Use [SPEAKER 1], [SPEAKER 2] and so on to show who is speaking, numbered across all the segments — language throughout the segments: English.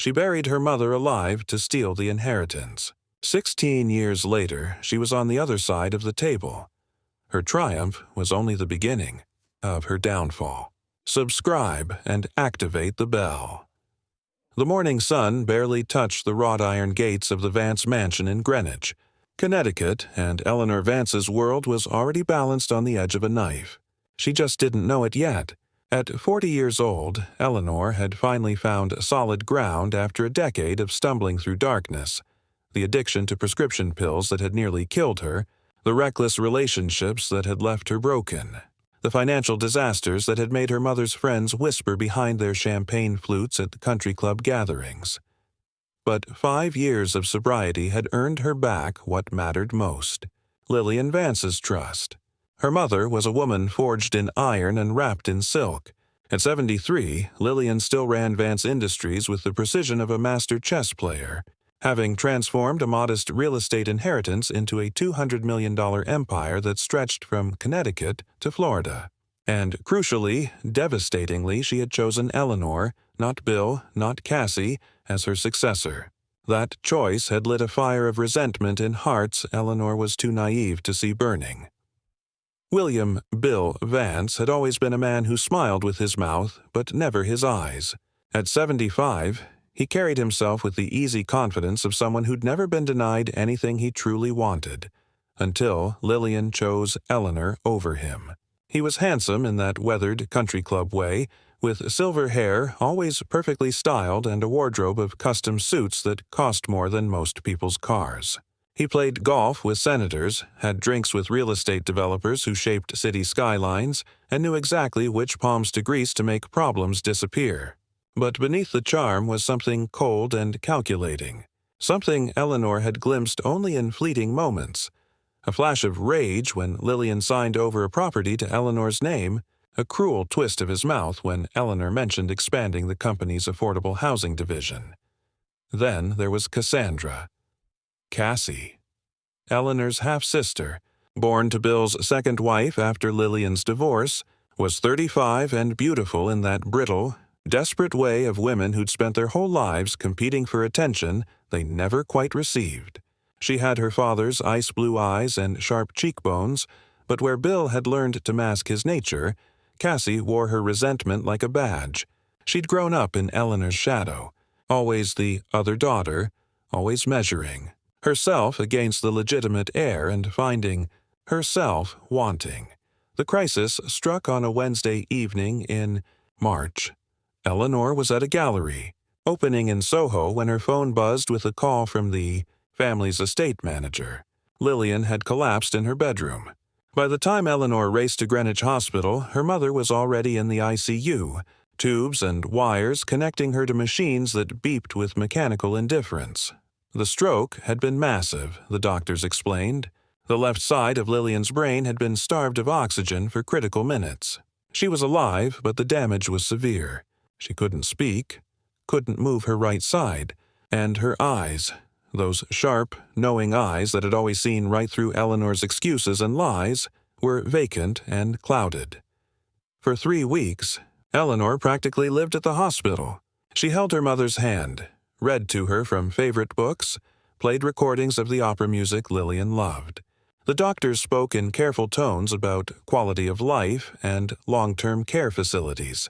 [SPEAKER 1] She buried her mother alive to steal the inheritance. 16 years later, she was on the other side of the table. Her triumph was only the beginning of her downfall. Subscribe and activate the bell. The morning sun barely touched the wrought iron gates of the Vance mansion in Greenwich, Connecticut, and Eleanor Vance's world was already balanced on the edge of a knife. She just didn't know it yet. At 40 years old, Eleanor had finally found solid ground after a decade of stumbling through darkness. The addiction to prescription pills that had nearly killed her, the reckless relationships that had left her broken, the financial disasters that had made her mother's friends whisper behind their champagne flutes at the country club gatherings. But 5 years of sobriety had earned her back what mattered most: Lillian Vance's trust. Her mother was a woman forged in iron and wrapped in silk. At 73, Lillian still ran Vance Industries with the precision of a master chess player, having transformed a modest real estate inheritance into a $200 million empire that stretched from Connecticut to Florida. And crucially, devastatingly, she had chosen Eleanor, not Bill, not Cassie, as her successor. That choice had lit a fire of resentment in hearts Eleanor was too naive to see burning. William "Bill" Vance had always been a man who smiled with his mouth, but never his eyes. At 75, he carried himself with the easy confidence of someone who'd never been denied anything he truly wanted, until Lillian chose Eleanor over him. He was handsome in that weathered country club way, with silver hair, always perfectly styled, and a wardrobe of custom suits that cost more than most people's cars. He played golf with senators, had drinks with real estate developers who shaped city skylines, and knew exactly which palms to grease to make problems disappear. But beneath the charm was something cold and calculating, something Eleanor had glimpsed only in fleeting moments. A flash of rage when Lillian signed over a property to Eleanor's name, a cruel twist of his mouth when Eleanor mentioned expanding the company's affordable housing division. Then there was Cassandra. Cassie, Eleanor's half-sister, born to Bill's second wife after Lillian's divorce, was 35 and beautiful in that brittle, desperate way of women who'd spent their whole lives competing for attention they never quite received. She had her father's ice-blue eyes and sharp cheekbones, but where Bill had learned to mask his nature, Cassie wore her resentment like a badge. She'd grown up in Eleanor's shadow, always the other daughter, always measuring herself against the legitimate heir and finding herself wanting. The crisis struck on a Wednesday evening in March. Eleanor was at a gallery, opening in Soho, when her phone buzzed with a call from the family's estate manager. Lillian had collapsed in her bedroom. By the time Eleanor raced to Greenwich Hospital, her mother was already in the ICU, tubes and wires connecting her to machines that beeped with mechanical indifference. The stroke had been massive, the doctors explained. The left side of Lillian's brain had been starved of oxygen for critical minutes. She was alive, but the damage was severe. She couldn't speak, couldn't move her right side, and her eyes, those sharp, knowing eyes that had always seen right through Eleanor's excuses and lies, were vacant and clouded. For 3 weeks, Eleanor practically lived at the hospital. She held her mother's hand, read to her from favorite books, played recordings of the opera music Lillian loved. The doctors spoke in careful tones about quality of life and long-term care facilities.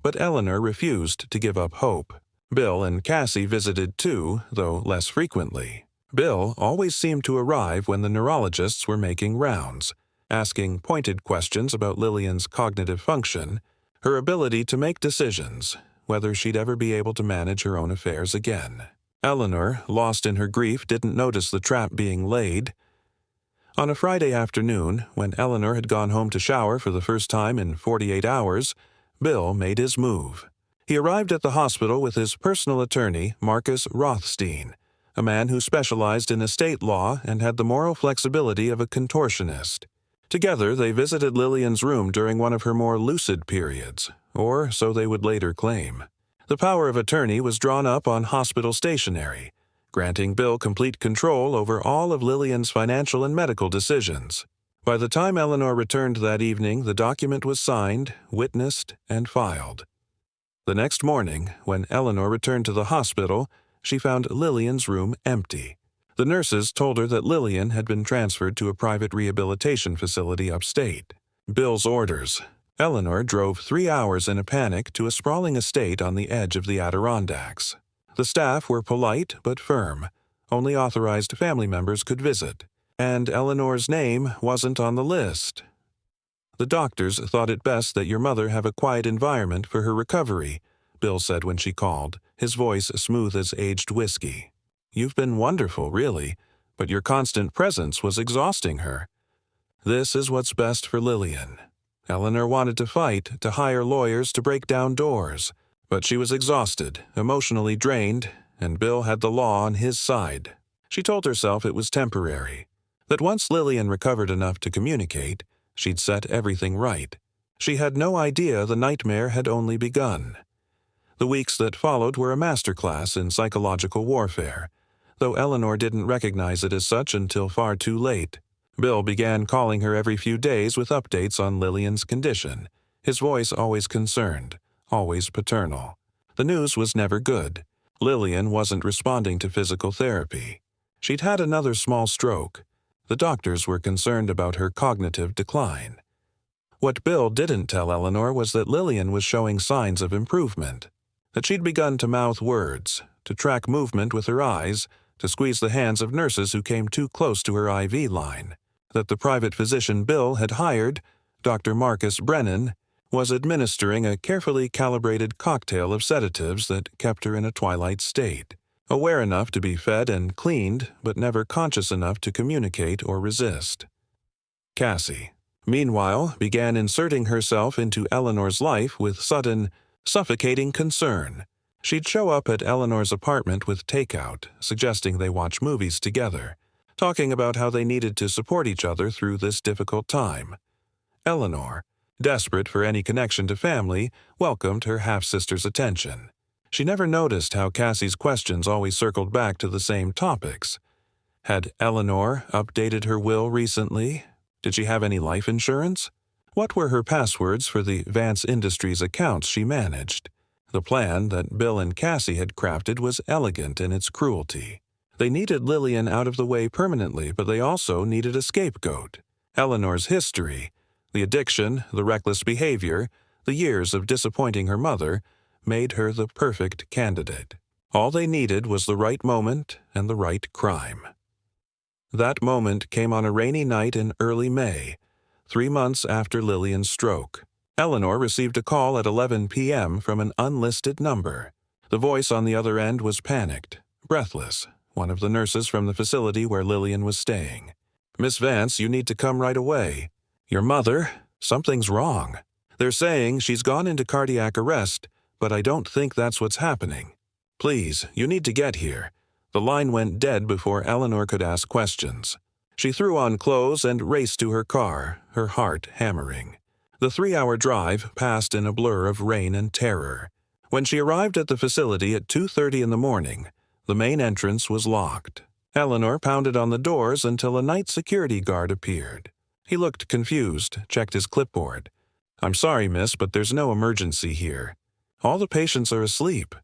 [SPEAKER 1] But Eleanor refused to give up hope. Bill and Cassie visited too, though less frequently. Bill always seemed to arrive when the neurologists were making rounds, asking pointed questions about Lillian's cognitive function, her ability to make decisions, whether she'd ever be able to manage her own affairs again. Eleanor, lost in her grief, didn't notice the trap being laid. On a Friday afternoon, when Eleanor had gone home to shower for the first time in 48 hours, Bill made his move. He arrived at the hospital with his personal attorney, Marcus Rothstein, a man who specialized in estate law and had the moral flexibility of a contortionist. Together, they visited Lillian's room during one of her more lucid periods, or so they would later claim. The power of attorney was drawn up on hospital stationery, granting Bill complete control over all of Lillian's financial and medical decisions. By the time Eleanor returned that evening, the document was signed, witnessed, and filed. The next morning, when Eleanor returned to the hospital, she found Lillian's room empty. The nurses told her that Lillian had been transferred to a private rehabilitation facility upstate. Bill's orders. Eleanor drove 3 hours in a panic to a sprawling estate on the edge of the Adirondacks. The staff were polite but firm. Only authorized family members could visit, and Eleanor's name wasn't on the list. "The doctors thought it best that your mother have a quiet environment for her recovery," Bill said when she called, his voice smooth as aged whiskey. "You've been wonderful, really, but your constant presence was exhausting her. This is what's best for Lillian." Eleanor wanted to fight, to hire lawyers to break down doors, but she was exhausted, emotionally drained, and Bill had the law on his side. She told herself it was temporary, that once Lillian recovered enough to communicate, she'd set everything right. She had no idea the nightmare had only begun. The weeks that followed were a masterclass in psychological warfare, though Eleanor didn't recognize it as such until far too late. Bill began calling her every few days with updates on Lillian's condition, his voice always concerned, always paternal. The news was never good. Lillian wasn't responding to physical therapy. She'd had another small stroke. The doctors were concerned about her cognitive decline. What Bill didn't tell Eleanor was that Lillian was showing signs of improvement, that she'd begun to mouth words, to track movement with her eyes, to squeeze the hands of nurses who came too close to her IV line, that the private physician Bill had hired, Dr. Marcus Brennan, was administering a carefully calibrated cocktail of sedatives that kept her in a twilight state, aware enough to be fed and cleaned, but never conscious enough to communicate or resist. Cassie, meanwhile, began inserting herself into Eleanor's life with sudden, suffocating concern. She'd show up at Eleanor's apartment with takeout, suggesting they watch movies together, talking about how they needed to support each other through this difficult time. Eleanor, desperate for any connection to family, welcomed her half-sister's attention. She never noticed how Cassie's questions always circled back to the same topics. Had Eleanor updated her will recently? Did she have any life insurance? What were her passwords for the Vance Industries accounts she managed? The plan that Bill and Cassie had crafted was elegant in its cruelty. They needed Lillian out of the way permanently, but they also needed a scapegoat. Eleanor's history, the addiction, the reckless behavior, the years of disappointing her mother, made her the perfect candidate. All they needed was the right moment and the right crime. That moment came on a rainy night in early May, 3 months after Lillian's stroke. Eleanor received a call at 11 p.m. from an unlisted number. The voice on the other end was panicked, breathless, one of the nurses from the facility where Lillian was staying. "Miss Vance, you need to come right away. Your mother, something's wrong. They're saying she's gone into cardiac arrest, but I don't think that's what's happening. Please, you need to get here." The line went dead before Eleanor could ask questions. She threw on clothes and raced to her car, her heart hammering. The 3-hour drive passed in a blur of rain and terror. When she arrived at the facility at 2:30 in the morning, the main entrance was locked. Eleanor pounded on the doors until a night security guard appeared. He looked confused, checked his clipboard. "I'm sorry, miss, but there's no emergency here. All the patients are asleep."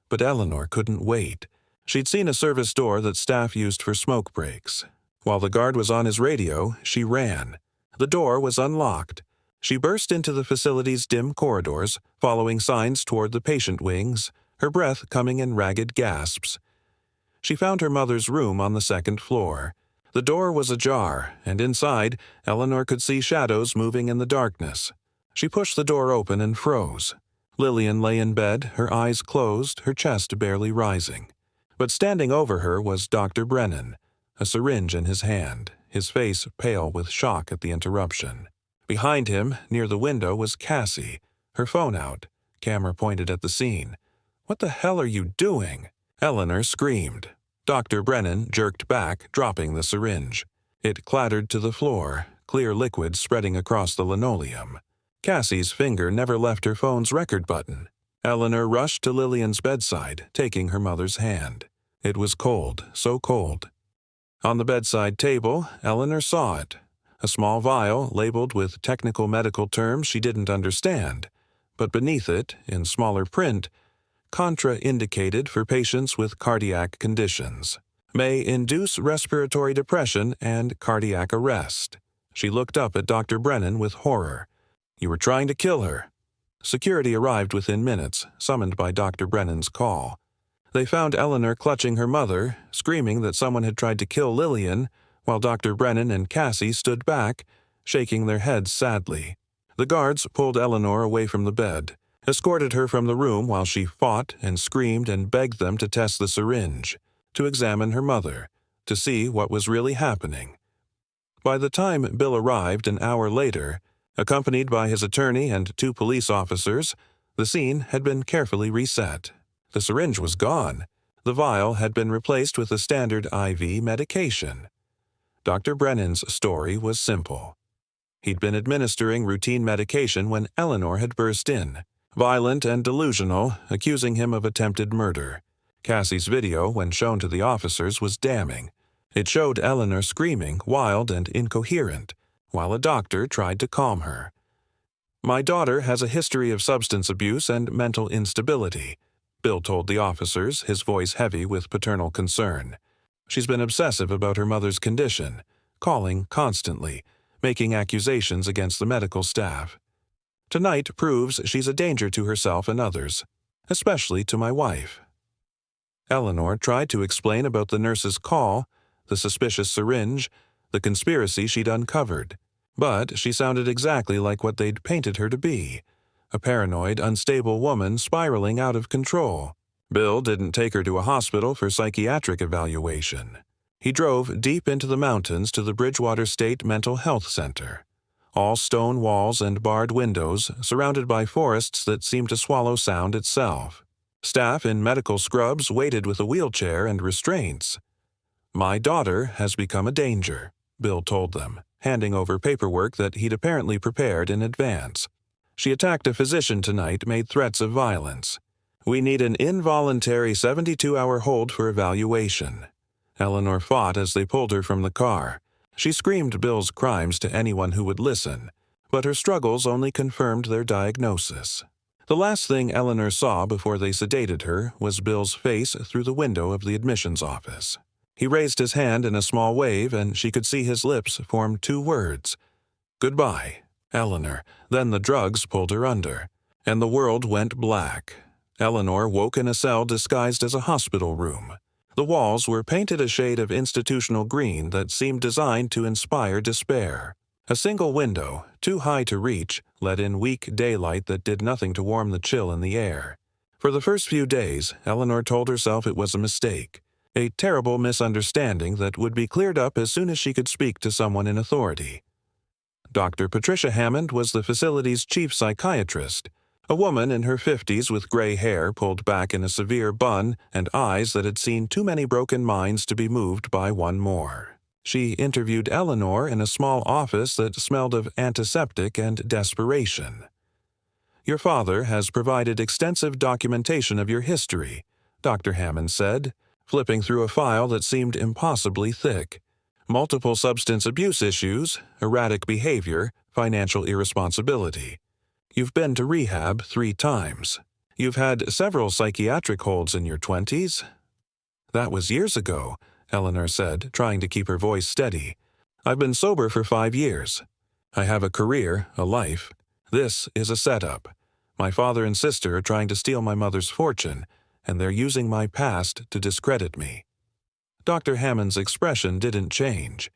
[SPEAKER 1] But Eleanor couldn't wait. She'd seen a service door that staff used for smoke breaks. While the guard was on his radio, she ran. The door was unlocked. She burst into the facility's dim corridors, following signs toward the patient wings, her breath coming in ragged gasps. She found her mother's room on the 2nd floor. The door was ajar, and inside, Eleanor could see shadows moving in the darkness. She pushed the door open and froze. Lillian lay in bed, her eyes closed, her chest barely rising. But standing over her was Dr. Brennan, a syringe in his hand, his face pale with shock at the interruption. Behind him, near the window, was Cassie, her phone out, camera pointed at the scene. "What the hell are you doing?" Eleanor screamed. Dr. Brennan jerked back, dropping the syringe. It clattered to the floor, clear liquid spreading across the linoleum. Cassie's finger never left her phone's record button. Eleanor rushed to Lillian's bedside, taking her mother's hand. It was cold, so cold. On the bedside table, Eleanor saw it. A small vial labeled with technical medical terms she didn't understand, but beneath it, in smaller print, contraindicated for patients with cardiac conditions. May induce respiratory depression and cardiac arrest. She looked up at Dr. Brennan with horror. "You were trying to kill her." Security arrived within minutes, summoned by Dr. Brennan's call. They found Eleanor clutching her mother, screaming that someone had tried to kill Lillian, while Dr. Brennan and Cassie stood back, shaking their heads sadly. The guards pulled Eleanor away from the bed, escorted her from the room while she fought and screamed and begged them to test the syringe, to examine her mother, to see what was really happening. By the time Bill arrived an hour later, accompanied by his attorney and 2 police officers, the scene had been carefully reset. The syringe was gone. The vial had been replaced with a standard IV medication. Dr. Brennan's story was simple. He'd been administering routine medication when Eleanor had burst in, violent and delusional, accusing him of attempted murder. Cassie's video, when shown to the officers, was damning. It showed Eleanor screaming, wild and incoherent, while a doctor tried to calm her. "My daughter has a history of substance abuse and mental instability," Bill told the officers, his voice heavy with paternal concern. "She's been obsessive about her mother's condition, calling constantly, making accusations against the medical staff. Tonight proves she's a danger to herself and others, especially to my wife." Eleanor tried to explain about the nurse's call, the suspicious syringe, the conspiracy she'd uncovered, but she sounded exactly like what they'd painted her to be, a paranoid, unstable woman spiraling out of control. Bill didn't take her to a hospital for psychiatric evaluation. He drove deep into the mountains to the Bridgewater State Mental Health Center. All stone walls and barred windows, surrounded by forests that seemed to swallow sound itself. Staff in medical scrubs waited with a wheelchair and restraints. "My daughter has become a danger," Bill told them, handing over paperwork that he'd apparently prepared in advance. "She attacked a physician tonight, made threats of violence. We need an involuntary 72-hour hold for evaluation." Eleanor fought as they pulled her from the car. She screamed Bill's crimes to anyone who would listen, but her struggles only confirmed their diagnosis. The last thing Eleanor saw before they sedated her was Bill's face through the window of the admissions office. He raised his hand in a small wave, and she could see his lips form 2 words. "Goodbye, Eleanor." Then the drugs pulled her under, and the world went black. Eleanor woke in a cell disguised as a hospital room. The walls were painted a shade of institutional green that seemed designed to inspire despair. A single window, too high to reach, let in weak daylight that did nothing to warm the chill in the air. For the first few days, Eleanor told herself it was a mistake, a terrible misunderstanding that would be cleared up as soon as she could speak to someone in authority. Dr. Patricia Hammond was the facility's chief psychiatrist, a woman in her 50s with gray hair pulled back in a severe bun and eyes that had seen too many broken minds to be moved by one more. She interviewed Eleanor in a small office that smelled of antiseptic and desperation. "Your father has provided extensive documentation of your history," Dr. Hammond said, flipping through a file that seemed impossibly thick. "Multiple substance abuse issues, erratic behavior, financial irresponsibility. You've been to rehab 3 times. You've had several psychiatric holds in your 20s. "That was years ago," Eleanor said, trying to keep her voice steady. "I've been sober for 5 years. I have a career, a life. This is a setup. My father and sister are trying to steal my mother's fortune, and they're using my past to discredit me." Dr. Hammond's expression didn't change.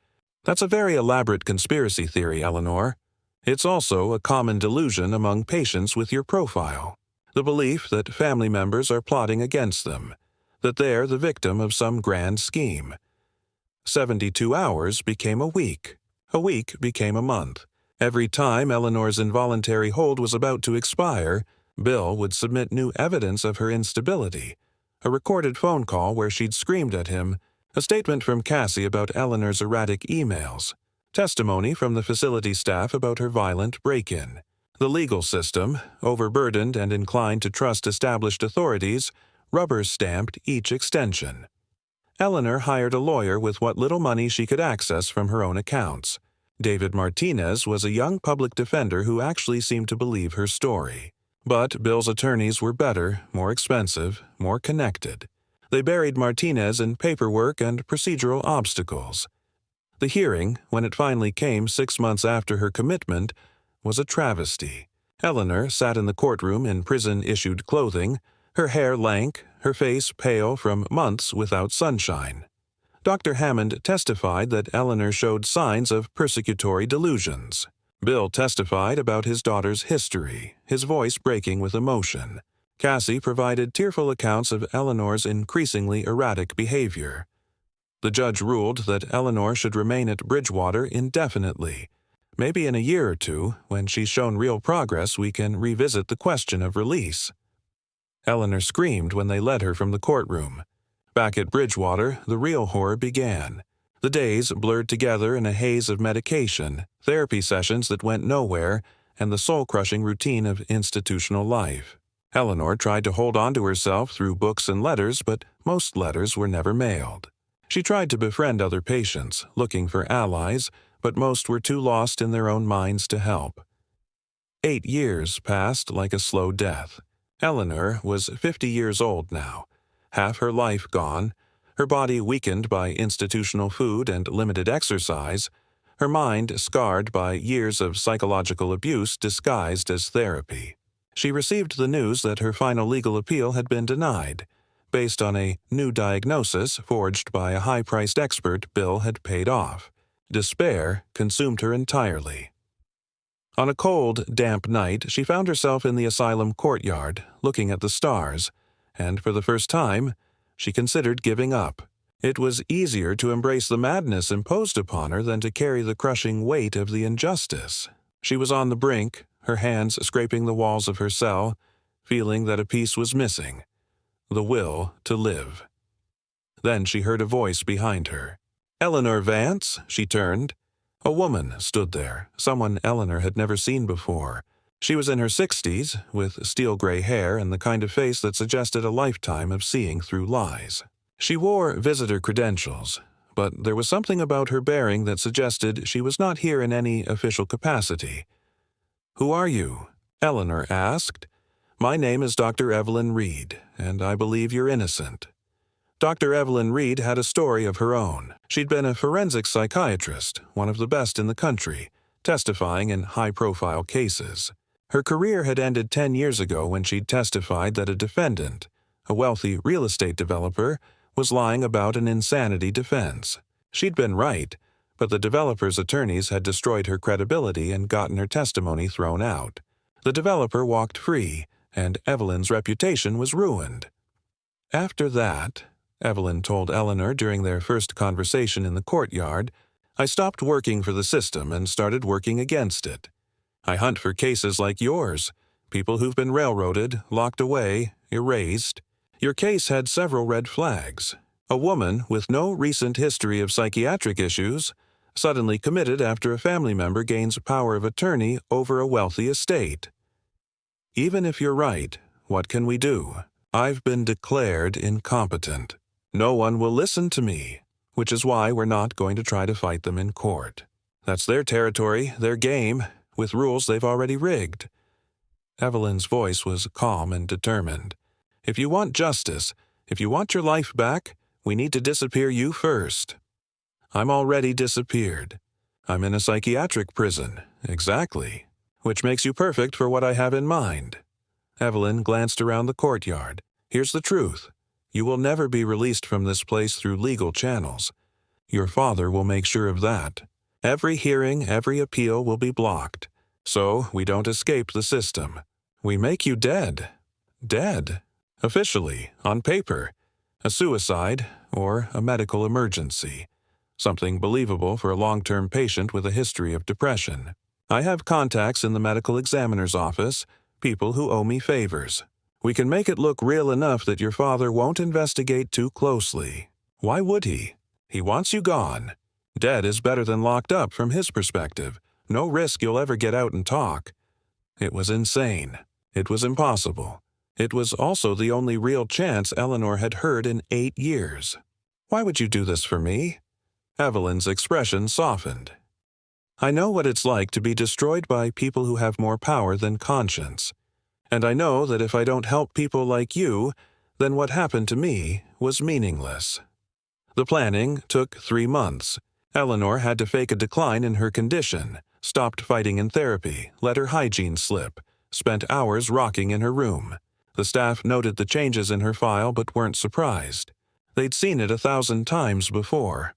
[SPEAKER 1] "That's a very elaborate conspiracy theory, Eleanor. It's also a common delusion among patients with your profile. The belief that family members are plotting against them, that they're the victim of some grand scheme. 72 hours became a week became a month. Every time Eleanor's involuntary hold was about to expire, Bill would submit new evidence of her instability, a recorded phone call where she'd screamed at him, a statement from Cassie about Eleanor's erratic emails, testimony from the facility staff about her violent break-in. The legal system, overburdened and inclined to trust established authorities, rubber-stamped each extension. Eleanor hired a lawyer with what little money she could access from her own accounts. David Martinez was a young public defender who actually seemed to believe her story. But Bill's attorneys were better, more expensive, more connected. They buried Martinez in paperwork and procedural obstacles. The hearing, when it finally came 6 months after her commitment, was a travesty. Eleanor sat in the courtroom in prison-issued clothing, her hair lank, her face pale from months without sunshine. Dr. Hammond testified that Eleanor showed signs of persecutory delusions. Bill testified about his daughter's history, his voice breaking with emotion. Cassie provided tearful accounts of Eleanor's increasingly erratic behavior. The judge ruled that Eleanor should remain at Bridgewater indefinitely. Maybe in a year or two, when she's shown real progress, we can revisit the question of release. Eleanor screamed when they led her from the courtroom. Back at Bridgewater, the real horror began. The days blurred together in a haze of medication, therapy sessions that went nowhere, and the soul-crushing routine of institutional life. Eleanor tried to hold on to herself through books and letters, but most letters were never mailed. She tried to befriend other patients, looking for allies, but most were too lost in their own minds to help. 8 years passed like a slow death. Eleanor was 50 years old now, half her life gone, her body weakened by institutional food and limited exercise, her mind scarred by years of psychological abuse disguised as therapy. She received the news that her final legal appeal had been denied, based on a new diagnosis forged by a high-priced expert Bill had paid off. Despair consumed her entirely. On a cold, damp night, she found herself in the asylum courtyard, looking at the stars, and for the first time, she considered giving up. It was easier to embrace the madness imposed upon her than to carry the crushing weight of the injustice. She was on the brink, her hands scraping the walls of her cell, feeling that a piece was missing, the will to live. Then she heard a voice behind her. "Eleanor Vance," she turned. A woman stood there, someone Eleanor had never seen before. She was in her 60s, with steel-gray hair and the kind of face that suggested a lifetime of seeing through lies. She wore visitor credentials, but there was something about her bearing that suggested she was not here in any official capacity. "Who are you?" Eleanor asked. "My name is Dr. Evelyn Reed, and I believe you're innocent." Dr. Evelyn Reed had a story of her own. She'd been a forensic psychiatrist, one of the best in the country, testifying in high-profile cases. Her career had ended 10 years ago when she'd testified that a defendant, a wealthy real estate developer, was lying about an insanity defense. She'd been right, but the developer's attorneys had destroyed her credibility and gotten her testimony thrown out. The developer walked free, and Evelyn's reputation was ruined. After that, Evelyn told Eleanor during their first conversation in the courtyard, "I stopped working for the system and started working against it. I hunt for cases like yours, people who've been railroaded, locked away, erased. Your case had several red flags. A woman with no recent history of psychiatric issues, suddenly committed after a family member gains power of attorney over a wealthy estate. Even if you're right, what can we do? I've been declared incompetent. No one will listen to me, which is why we're not going to try to fight them in court. That's their territory, their game, with rules they've already rigged." Evelyn's voice was calm and determined. "If you want justice, if you want your life back, we need to disappear you first." "I'm already disappeared. I'm in a psychiatric prison." "Exactly. Which makes you perfect for what I have in mind." Evelyn glanced around the courtyard. "Here's the truth. You will never be released from this place through legal channels. Your father will make sure of that. Every hearing, every appeal will be blocked. So we don't escape the system. We make you dead. Dead. Officially, on paper. A suicide or a medical emergency. Something believable for a long-term patient with a history of depression. I have contacts in the medical examiner's office, people who owe me favors. We can make it look real enough that your father won't investigate too closely. Why would he? He wants you gone. Dead is better than locked up from his perspective. No risk you'll ever get out and talk." It was insane. It was impossible. It was also the only real chance Eleanor had heard in 8 years. "Why would you do this for me?" Evelyn's expression softened. "I know what it's like to be destroyed by people who have more power than conscience. And I know that if I don't help people like you, then what happened to me was meaningless. The planning took 3 months. Eleanor had to fake a decline in her condition, stopped fighting in therapy, let her hygiene slip, spent hours rocking in her room. The staff noted the changes in her file but weren't surprised. They'd seen it 1,000 times before.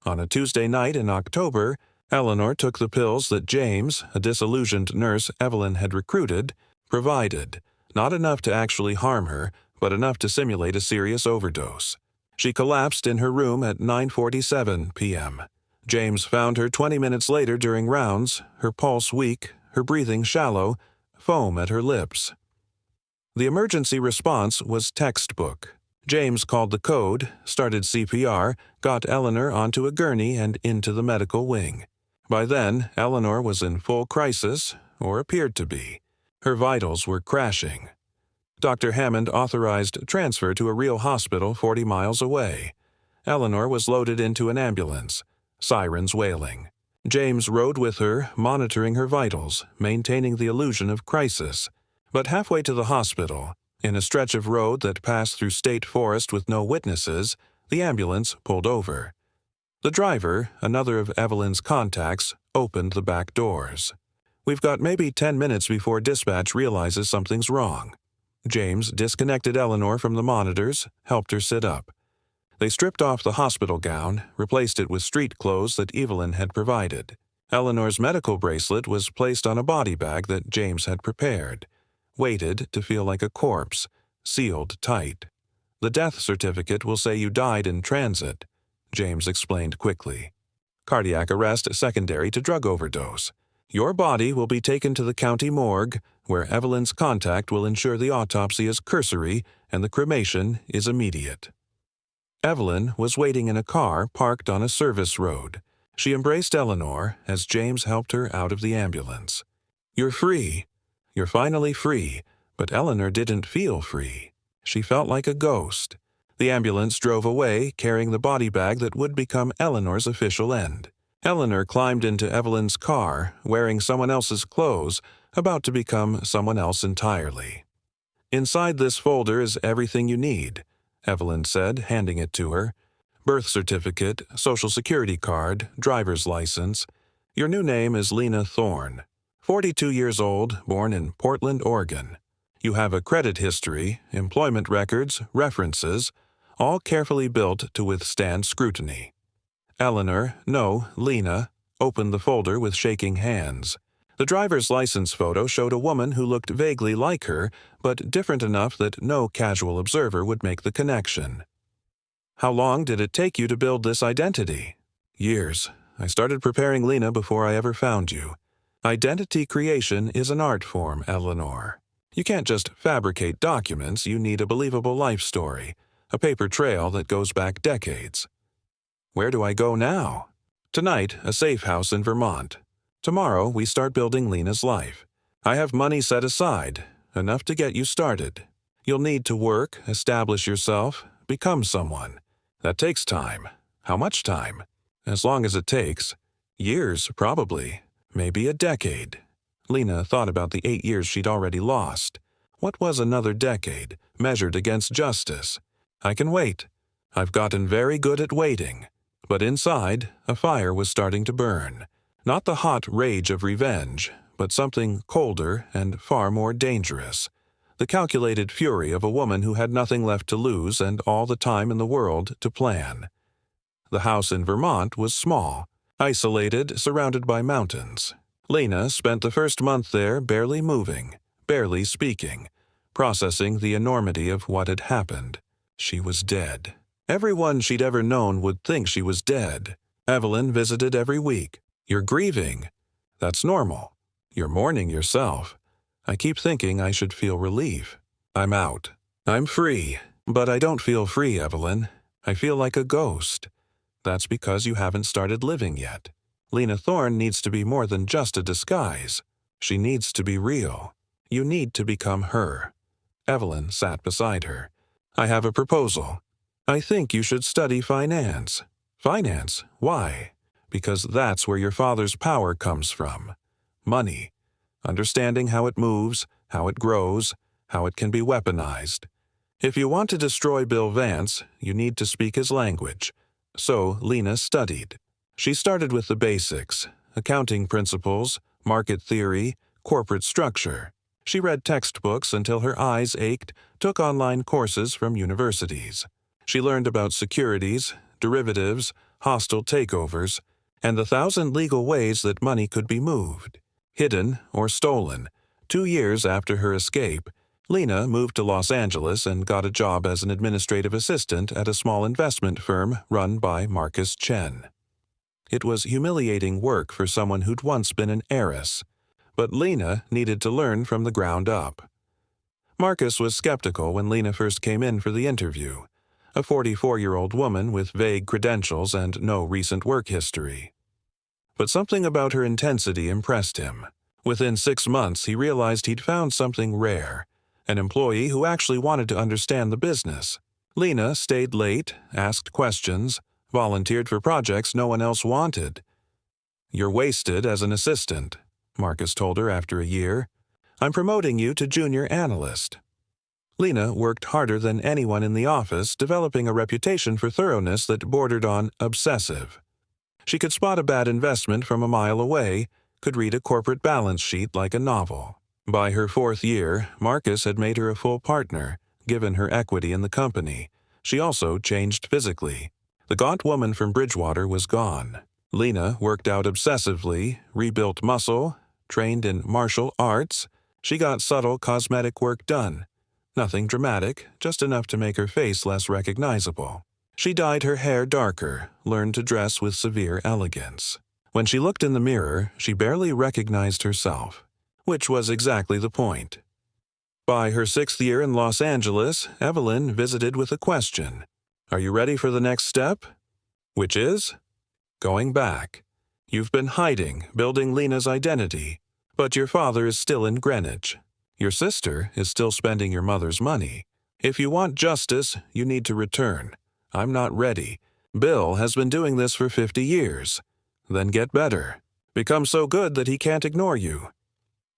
[SPEAKER 1] On a Tuesday night in October, Eleanor took the pills that James, a disillusioned nurse Evelyn had recruited, provided, not enough to actually harm her, but enough to simulate a serious overdose. She collapsed in her room at 9:47 p.m. James found her 20 minutes later during rounds, her pulse weak, her breathing shallow, foam at her lips. The emergency response was textbook. James called the code, started CPR, got Eleanor onto a gurney and into the medical wing. By then, Eleanor was in full crisis, or appeared to be. Her vitals were crashing. Dr. Hammond authorized transfer to a real hospital 40 miles away. Eleanor was loaded into an ambulance, sirens wailing. James rode with her, monitoring her vitals, maintaining the illusion of crisis. But halfway to the hospital, in a stretch of road that passed through state forest with no witnesses, the ambulance pulled over. The driver, another of Evelyn's contacts, opened the back doors. "We've got maybe 10 minutes before dispatch realizes something's wrong." James disconnected Eleanor from the monitors, helped her sit up. They stripped off the hospital gown, replaced it with street clothes that Evelyn had provided. Eleanor's medical bracelet was placed on a body bag that James had prepared. Weighted to feel like a corpse, sealed tight. "The death certificate will say you died in transit," James explained quickly. "Cardiac arrest secondary to drug overdose. Your body will be taken to the county morgue, where Evelyn's contact will ensure the autopsy is cursory and the cremation is immediate." Evelyn was waiting in a car parked on a service road. She embraced Eleanor as James helped her out of the ambulance. "You're free. You're finally free." But Eleanor didn't feel free. She felt like a ghost. The ambulance drove away, carrying the body bag that would become Eleanor's official end. Eleanor climbed into Evelyn's car, wearing someone else's clothes, about to become someone else entirely. "Inside this folder is everything you need," Evelyn said, handing it to her. "Birth certificate, social security card, driver's license. Your new name is Lena Thorne. 42 years old, born in Portland, Oregon. You have a credit history, employment records, references, all carefully built to withstand scrutiny." Lena, opened the folder with shaking hands. The driver's license photo showed a woman who looked vaguely like her, but different enough that no casual observer would make the connection. "How long did it take you to build this identity?" "Years. I started preparing Lena before I ever found you. Identity creation is an art form, Eleanor. You can't just fabricate documents, you need a believable life story, a paper trail that goes back decades." "Where do I go now?" "Tonight, a safe house in Vermont. Tomorrow, we start building Lena's life. I have money set aside, enough to get you started. You'll need to work, establish yourself, become someone. That takes time. How much time? As long as it takes. Years, probably. Maybe a decade." Lena thought about the 8 years she'd already lost. What was another decade, measured against justice? "I can wait. I've gotten very good at waiting." But inside, a fire was starting to burn. Not the hot rage of revenge, but something colder and far more dangerous. The calculated fury of a woman who had nothing left to lose and all the time in the world to plan. The house in Vermont was small, isolated, surrounded by mountains. Lena spent the first month there barely moving, barely speaking, processing the enormity of what had happened. She was dead. Everyone she'd ever known would think she was dead. Evelyn visited every week. "You're grieving. That's normal. You're mourning yourself. I keep thinking I should feel relief. I'm out. I'm free. But I don't feel free, Evelyn. I feel like a ghost. That's because you haven't started living yet. Lena Thorne needs to be more than just a disguise. She needs to be real. You need to become her." Evelyn sat beside her. "I have a proposal. I think you should study finance." "Finance? Why?" "Because that's where your father's power comes from. Money. Understanding how it moves, how it grows, how it can be weaponized. If you want to destroy Bill Vance, you need to speak his language. So Lena studied. She started with the basics: accounting principles, market theory, corporate structure. She read textbooks until her eyes ached, took online courses from universities. She learned about securities, derivatives, hostile takeovers, and the 1,000 legal ways that money could be moved, hidden, or stolen. 2 years after her escape, Lena moved to Los Angeles and got a job as an administrative assistant at a small investment firm run by Marcus Chen. It was humiliating work for someone who'd once been an heiress, but Lena needed to learn from the ground up. Marcus was skeptical when Lena first came in for the interview, a 44-year-old woman with vague credentials and no recent work history. But something about her intensity impressed him. Within 6 months, he realized he'd found something rare: an employee who actually wanted to understand the business. Lena stayed late, asked questions, volunteered for projects no one else wanted. "You're wasted as an assistant," Marcus told her after a year. "I'm promoting you to junior analyst." Lena worked harder than anyone in the office, developing a reputation for thoroughness that bordered on obsessive. She could spot a bad investment from a mile away, could read a corporate balance sheet like a novel. By her 4th year, Marcus had made her a full partner, given her equity in the company. She also changed physically. The gaunt woman from Bridgewater was gone. Lena worked out obsessively, rebuilt muscle, trained in martial arts. She got subtle cosmetic work done. Nothing dramatic, just enough to make her face less recognizable. She dyed her hair darker, learned to dress with severe elegance. When she looked in the mirror, she barely recognized herself, which was exactly the point. By her 6th year in Los Angeles, Evelyn visited with a question: "Are you ready for the next step?" Which is? Going back. You've been hiding, building Lena's identity, but your father is still in Greenwich. Your sister is still spending your mother's money. If you want justice, you need to return. I'm not ready. Bill has been doing this for 50 years. Then get better. Become so good that he can't ignore you.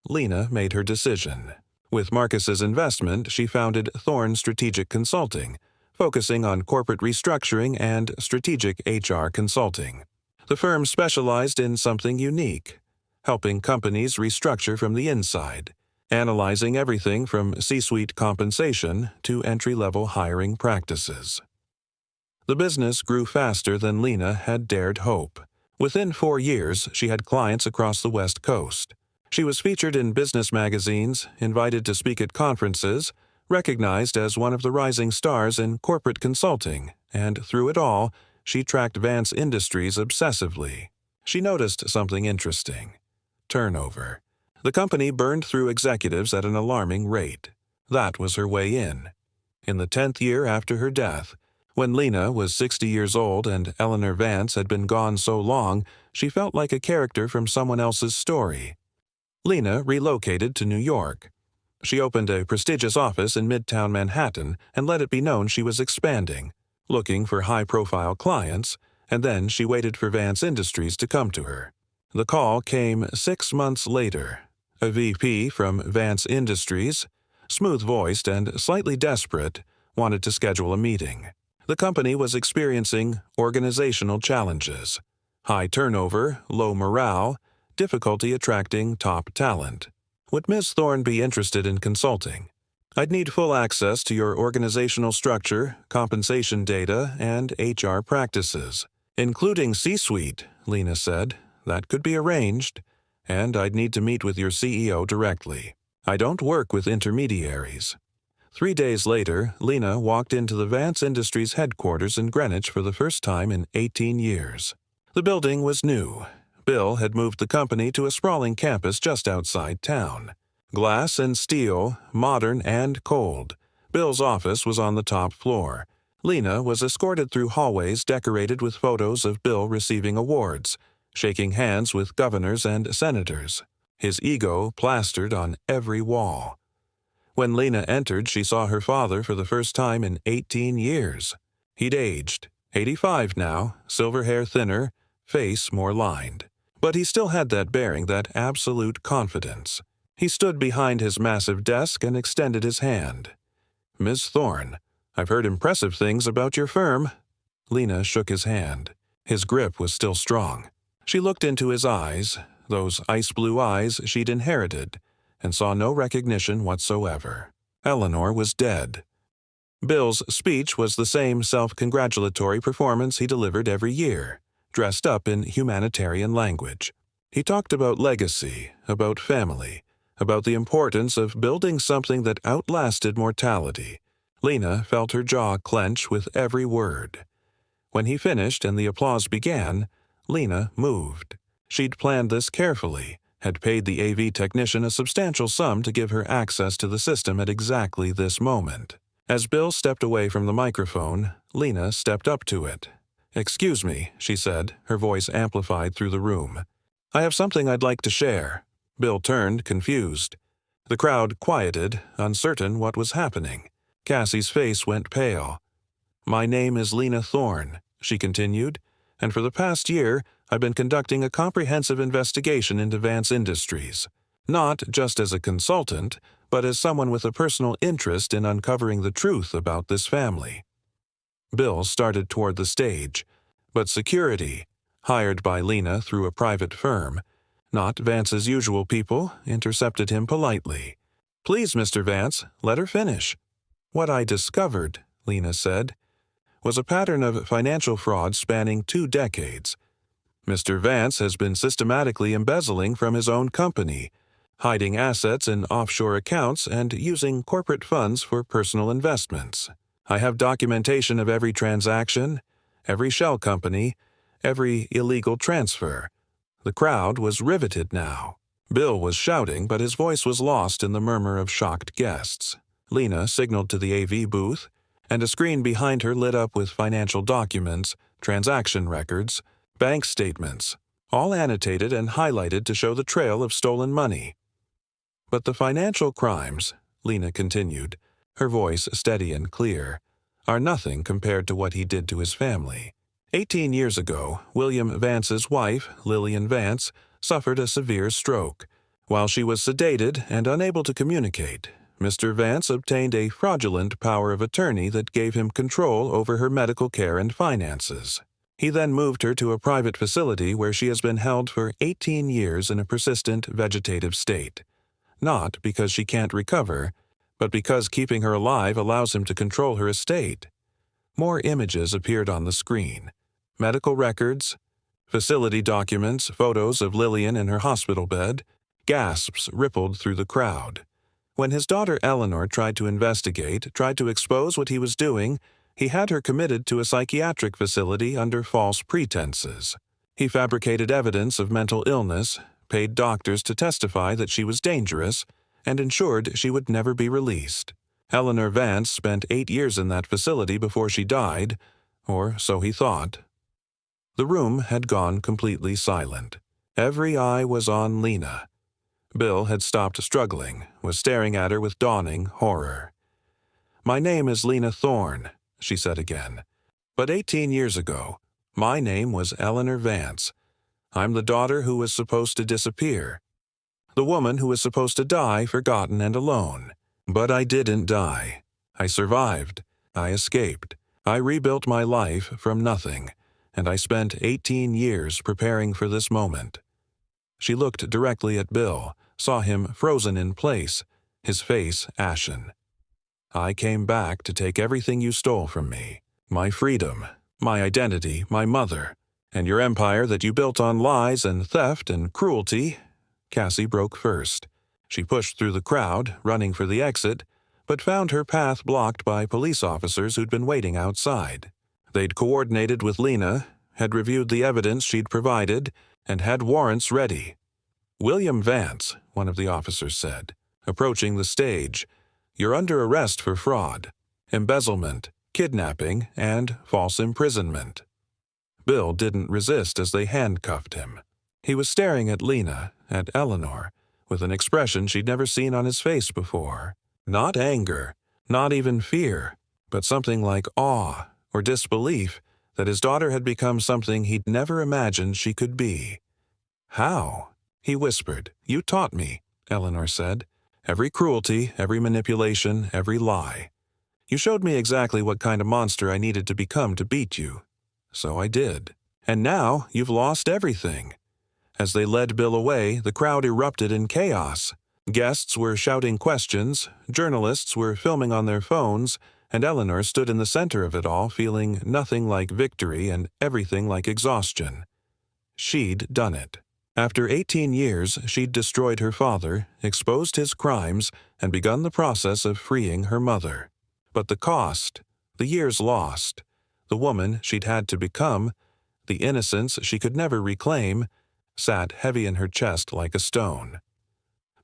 [SPEAKER 1] Lena made her decision. With Marcus's investment, she founded Thorne Strategic Consulting, focusing on corporate restructuring and strategic HR consulting. The firm specialized in something unique: helping companies restructure from the inside, analyzing everything from C-suite compensation to entry-level hiring practices. The business grew faster than Lena had dared hope. Within 4 years, she had clients across the West Coast. She was featured in business magazines, invited to speak at conferences, recognized as one of the rising stars in corporate consulting, and through it all, she tracked Vance Industries obsessively. She noticed something interesting: turnover. The company burned through executives at an alarming rate. That was her way in. In the 10th year after her death, when Lena was 60 years old and Eleanor Vance had been gone so long, she felt like a character from someone else's story. Lena relocated to New York. She opened a prestigious office in Midtown Manhattan and let it be known she was expanding, looking for high-profile clients, and then she waited for Vance Industries to come to her. The call came 6 months later. A VP from Vance Industries, smooth-voiced and slightly desperate, wanted to schedule a meeting. The company was experiencing organizational challenges: high turnover, low morale, difficulty attracting top talent. "Would Ms. Thorne be interested in consulting? I'd need full access to your organizational structure, compensation data, and HR practices, including C-suite," Lena said. "That could be arranged. And I'd need to meet with your CEO directly. I don't work with intermediaries." 3 days later, Lena walked into the Vance Industries headquarters in Greenwich for the first time in 18 years. The building was new. Bill had moved the company to a sprawling campus just outside town. Glass and steel, modern and cold. Bill's office was on the top floor. Lena was escorted through hallways decorated with photos of Bill receiving awards, shaking hands with governors and senators, his ego plastered on every wall. When Lena entered, she saw her father for the first time in 18 years. He'd aged, 85 now, silver hair thinner, face more lined. But he still had that bearing, that absolute confidence. He stood behind his massive desk and extended his hand. "Miss Thorne, I've heard impressive things about your firm." Lena shook his hand. His grip was still strong. She looked into his eyes, those ice-blue eyes she'd inherited, and saw no recognition whatsoever. Eleanor was dead. Bill's speech was the same self-congratulatory performance he delivered every year, dressed up in humanitarian language. He talked about legacy, about family, about the importance of building something that outlasted mortality. Lena felt her jaw clench with every word. When he finished and the applause began, Lena moved. She'd planned this carefully, had paid the AV technician a substantial sum to give her access to the system at exactly this moment. As Bill stepped away from the microphone, Lena stepped up to it. "Excuse me," she said, her voice amplified through the room. "I have something I'd like to share." Bill turned, confused. The crowd quieted, uncertain what was happening. Cassie's face went pale. "My name is Lena Thorne," she continued, "and for the past year, I've been conducting a comprehensive investigation into Vance Industries. Not just as a consultant, but as someone with a personal interest in uncovering the truth about this family." Bill started toward the stage, but security, hired by Lena through a private firm, not Vance's usual people, intercepted him politely. "Please, Mr. Vance, let her finish." "What I discovered," Lena said, "was a pattern of financial fraud spanning 2 decades. Mr. Vance has been systematically embezzling from his own company, hiding assets in offshore accounts and using corporate funds for personal investments. I have documentation of every transaction, every shell company, every illegal transfer." The crowd was riveted now. Bill was shouting, but his voice was lost in the murmur of shocked guests. Lena signaled to the AV booth, and a screen behind her lit up with financial documents, transaction records, bank statements, all annotated and highlighted to show the trail of stolen money. "But the financial crimes," Lena continued, her voice steady and clear, "are nothing compared to what he did to his family. 18 years ago, William Vance's wife, Lillian Vance, suffered a severe stroke. While she was sedated and unable to communicate, Mr. Vance obtained a fraudulent power of attorney that gave him control over her medical care and finances. He then moved her to a private facility where she has been held for 18 years in a persistent vegetative state. Not because she can't recover, but because keeping her alive allows him to control her estate." More images appeared on the screen. Medical records, facility documents, photos of Lillian in her hospital bed. Gasps rippled through the crowd. When his daughter Eleanor tried to investigate, tried to expose what he was doing, he had her committed to a psychiatric facility under false pretenses. He fabricated evidence of mental illness, paid doctors to testify that she was dangerous, and ensured she would never be released. Eleanor Vance spent 8 years in that facility before she died, or so he thought. The room had gone completely silent. Every eye was on Lena. Bill had stopped struggling, was staring at her with dawning horror. "My name is Lena Thorne," she said again. "But 18 years ago, my name was Eleanor Vance. I'm the daughter who was supposed to disappear. The woman who was supposed to die forgotten and alone. But I didn't die. I survived. I escaped. I rebuilt my life from nothing, and I spent 18 years preparing for this moment." She looked directly at Bill, saw him frozen in place, his face ashen. "I came back to take everything you stole from me. My freedom, my identity, my mother, and your empire that you built on lies and theft and cruelty." Cassie broke first. She pushed through the crowd, running for the exit, but found her path blocked by police officers who'd been waiting outside. They'd coordinated with Lena, had reviewed the evidence she'd provided, and had warrants ready. "William Vance," one of the officers said, approaching the stage, "you're under arrest for fraud, embezzlement, kidnapping, and false imprisonment." Bill didn't resist as they handcuffed him. He was staring at Lena, at Eleanor, with an expression she'd never seen on his face before. Not anger, not even fear, but something like awe or disbelief that his daughter had become something he'd never imagined she could be. "How?" he whispered. "You taught me. Eleanor said. "Every cruelty, every manipulation, every lie. You showed me exactly what kind of monster I needed to become to beat you. So I did. And now you've lost everything." As they led Bill away, the crowd erupted in chaos. Guests were shouting questions, journalists were filming on their phones, and Eleanor stood in the center of it all, feeling nothing like victory and everything like exhaustion. She'd done it. After 18 years, she'd destroyed her father, exposed his crimes, and begun the process of freeing her mother. But the cost, the years lost, the woman she'd had to become, the innocence she could never reclaim, sat heavy in her chest like a stone.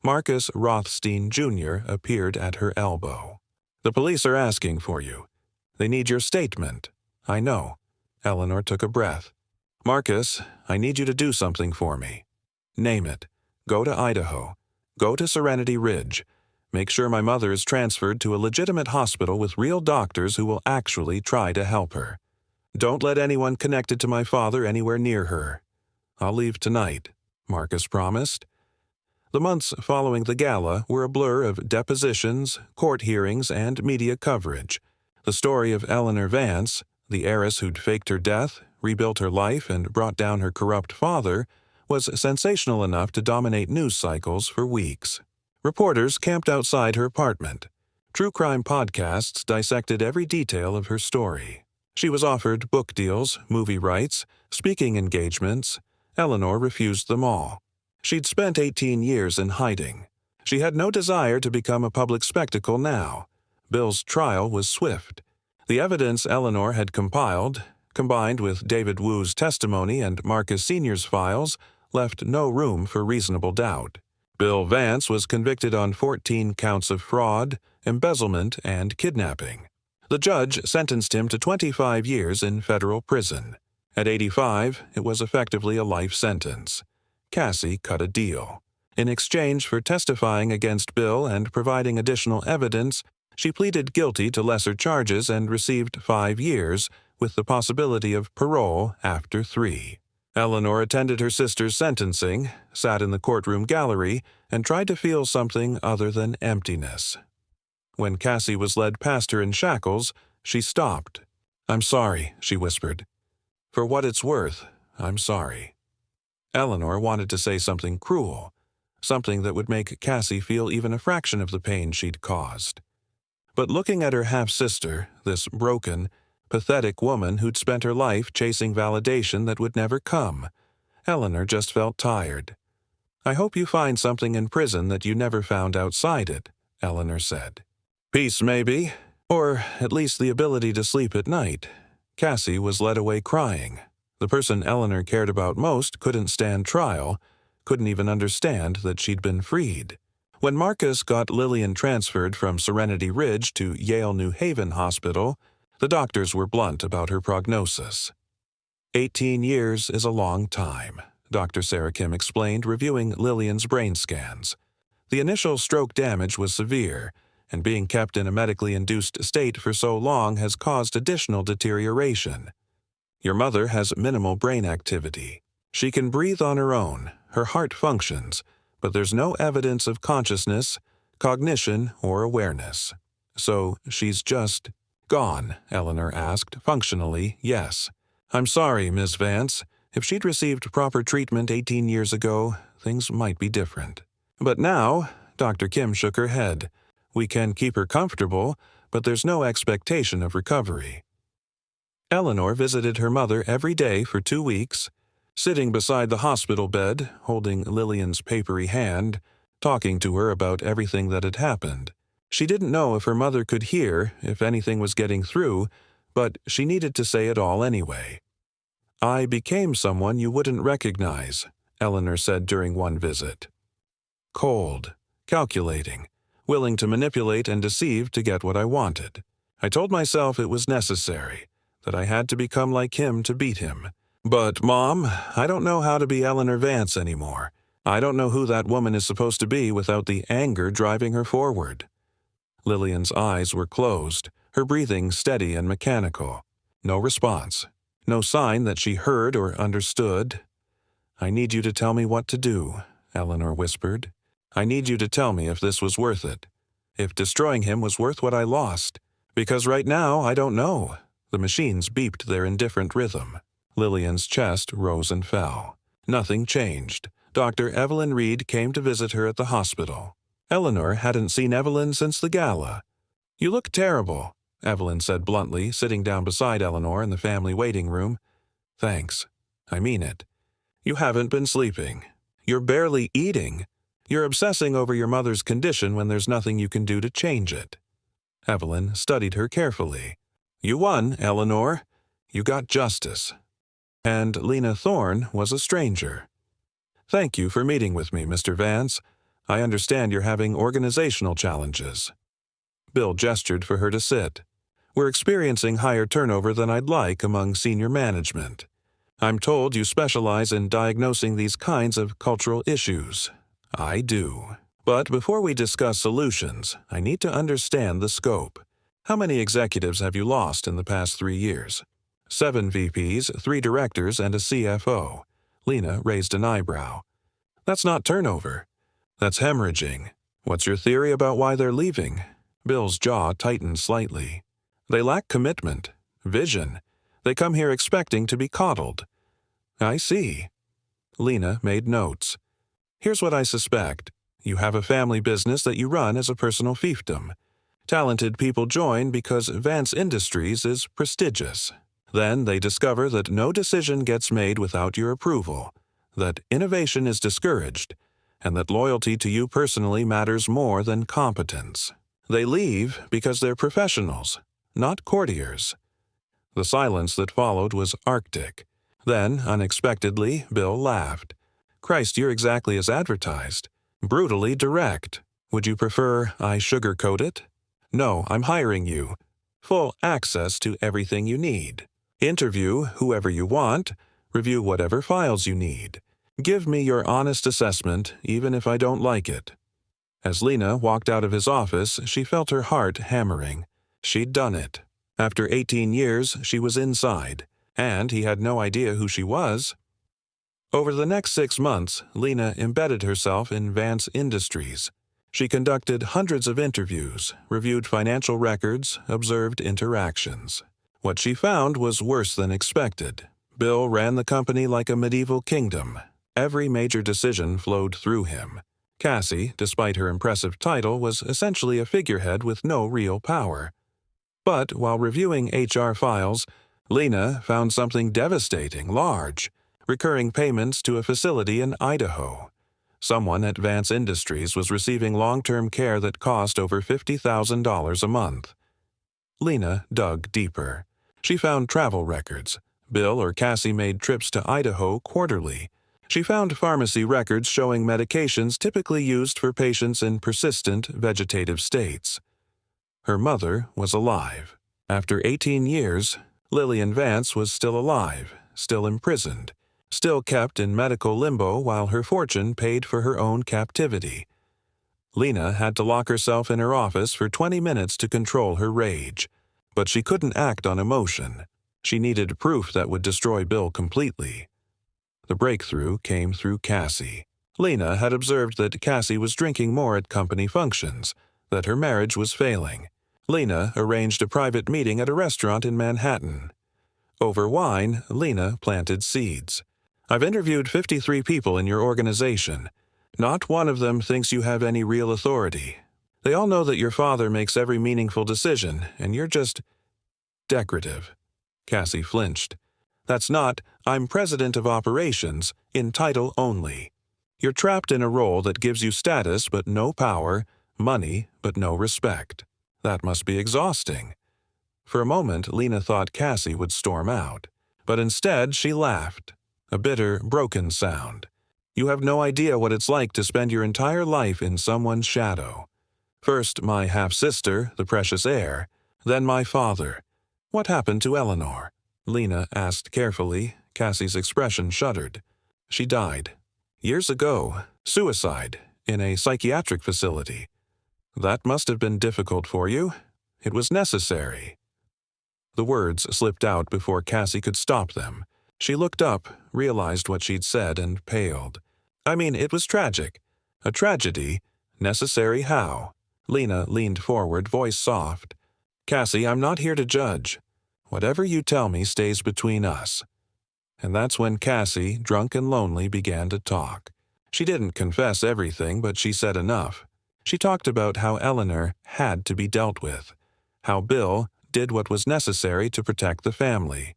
[SPEAKER 1] Marcus Rothstein, Jr. appeared at her elbow. "The police are asking for you. They need your statement." "I know." Eleanor took a breath. "Marcus, I need you to do something for me. Name it. Go to Idaho. Go to Serenity Ridge. Make sure my mother is transferred to a legitimate hospital with real doctors who will actually try to help her. Don't let anyone connected to my father anywhere near her. I'll leave tonight," Marcus promised. The months following the gala were a blur of depositions, court hearings, and media coverage. The story of Eleanor Vance, the heiress who'd faked her death, rebuilt her life, and brought down her corrupt father, was sensational enough to dominate news cycles for weeks. Reporters camped outside her apartment. True crime podcasts dissected every detail of her story. She was offered book deals, movie rights, speaking engagements. Eleanor refused them all. She'd spent 18 years in hiding. She had no desire to become a public spectacle now. Bill's trial was swift. The evidence Eleanor had compiled, combined with David Wu's testimony and Marcus Sr.'s files, left no room for reasonable doubt. Bill Vance was convicted on 14 counts of fraud, embezzlement, and kidnapping. The judge sentenced him to 25 years in federal prison. At 85, it was effectively a life sentence. Cassie cut a deal. In exchange for testifying against Bill and providing additional evidence, she pleaded guilty to lesser charges and received 5 years, with the possibility of parole after 3. Eleanor attended her sister's sentencing, sat in the courtroom gallery, and tried to feel something other than emptiness. When Cassie was led past her in shackles, she stopped. "I'm sorry," she whispered. "For what it's worth, I'm sorry." Eleanor wanted to say something cruel, something that would make Cassie feel even a fraction of the pain she'd caused. But looking at her half-sister, this broken, pathetic woman who'd spent her life chasing validation that would never come, Eleanor just felt tired. "I hope you find something in prison that you never found outside it," Eleanor said. "Peace, maybe, or at least the ability to sleep at night." Cassie was led away crying. The person Eleanor cared about most couldn't stand trial, couldn't even understand that she'd been freed. When Marcus got Lillian transferred from Serenity Ridge to Yale New Haven Hospital, the doctors were blunt about her prognosis. 18 years is a long time, Dr. Sarah Kim explained, reviewing Lillian's brain scans. The initial stroke damage was severe, and being kept in a medically induced state for so long has caused additional deterioration. Your mother has minimal brain activity. She can breathe on her own, her heart functions, but there's no evidence of consciousness, cognition, or awareness. So she's just gone, Eleanor asked, functionally, yes. "I'm sorry, Miss Vance. If she'd received proper treatment 18 years ago, things might be different. But now," Dr. Kim shook her head, "we can keep her comfortable, but there's no expectation of recovery." Eleanor visited her mother every day for 2 weeks, sitting beside the hospital bed, holding Lillian's papery hand, talking to her about everything that had happened. She didn't know if her mother could hear, if anything was getting through, but she needed to say it all anyway. "I became someone you wouldn't recognize," Eleanor said during one visit. "Cold, calculating, willing to manipulate and deceive to get what I wanted. I told myself it was necessary, that I had to become like him to beat him. But, Mom, I don't know how to be Eleanor Vance anymore. I don't know who that woman is supposed to be without the anger driving her forward." Lillian's eyes were closed, her breathing steady and mechanical. No response. No sign that she heard or understood. "I need you to tell me what to do," Eleanor whispered. I need you to tell me if this was worth it. If destroying him was worth what I lost. Because right now, I don't know." The machines beeped their indifferent rhythm. Lillian's chest rose and fell. Nothing changed. Dr. Evelyn Reed came to visit her at the hospital. Eleanor hadn't seen Evelyn since the gala. "You look terrible," Evelyn said bluntly, sitting down beside Eleanor in the family waiting room. "Thanks. I mean it. You haven't been sleeping. You're barely eating. You're obsessing over your mother's condition when there's nothing you can do to change it." Evelyn studied her carefully. "You won, Eleanor. You got justice. And Lena Thorne was a stranger. Thank you for meeting with me, Mr. Vance. I understand you're having organizational challenges." Bill gestured for her to sit. "We're experiencing higher turnover than I'd like among senior management. I'm told you specialize in diagnosing these kinds of cultural issues." "I do. But before we discuss solutions, I need to understand the scope. How many executives have you lost in the past 3 years?" 7 VPs, 3 directors, and a CFO. Lena raised an eyebrow. "That's not turnover. That's hemorrhaging. What's your theory about why they're leaving?" Bill's jaw tightened slightly. "They lack commitment, vision. They come here expecting to be coddled." "I see." Lena made notes. "Here's what I suspect. You have a family business that you run as a personal fiefdom. Talented people join because Vance Industries is prestigious. Then they discover that no decision gets made without your approval, that innovation is discouraged, and that loyalty to you personally matters more than competence. They leave because they're professionals, not courtiers." The silence that followed was arctic. Then, unexpectedly, Bill laughed. "Christ, you're exactly as advertised. Brutally direct. Would you prefer I sugarcoat it? No, I'm hiring you. Full access to everything you need. Interview whoever you want. Review whatever files you need. Give me your honest assessment, even if I don't like it." As Lena walked out of his office, she felt her heart hammering. She'd done it. After 18 years, she was inside, and he had no idea who she was. Over the next 6 months, Lena embedded herself in Vance Industries. She conducted hundreds of interviews, reviewed financial records, observed interactions. What she found was worse than expected. Bill ran the company like a medieval kingdom. Every major decision flowed through him. Cassie, despite her impressive title, was essentially a figurehead with no real power. But while reviewing HR files, Lena found something devastating, large: recurring payments to a facility in Idaho. Someone at Vance Industries was receiving long-term care that cost over $50,000 a month. Lena dug deeper. She found travel records. Bill or Cassie made trips to Idaho quarterly. She found pharmacy records showing medications typically used for patients in persistent vegetative states. Her mother was alive. After 18 years, Lillian Vance was still alive, still imprisoned, still kept in medical limbo while her fortune paid for her own captivity. Lena had to lock herself in her office for 20 minutes to control her rage. But she couldn't act on emotion. She needed proof that would destroy Bill completely. The breakthrough came through Cassie. Lena had observed that Cassie was drinking more at company functions, that her marriage was failing. Lena arranged a private meeting at a restaurant in Manhattan. Over wine, Lena planted seeds. "I've interviewed 53 people in your organization. Not one of them thinks you have any real authority. They all know that your father makes every meaningful decision, and you're just decorative." Cassie flinched. "That's not, I'm president of operations, in title only. You're trapped in a role that gives you status but no power, money but no respect. That must be exhausting." For a moment, Lena thought Cassie would storm out. But instead, she laughed. A bitter, broken sound. "You have no idea what it's like to spend your entire life in someone's shadow. First my half-sister, the precious heir, then my father. What happened to Eleanor?" Lena asked carefully. Cassie's expression shuddered. "She died. Years ago. Suicide. In a psychiatric facility. That must have been difficult for you. It was necessary." The words slipped out before Cassie could stop them. She looked up, realized what she'd said, and paled. "I mean, it was tragic. A tragedy? Necessary how? Lena leaned forward, voice soft. Cassie, I'm not here to judge. Whatever you tell me stays between us. And that's when Cassie, drunk and lonely, began to talk. She didn't confess everything, but she said enough. She talked about how Eleanor had to be dealt with, how Bill did what was necessary to protect the family.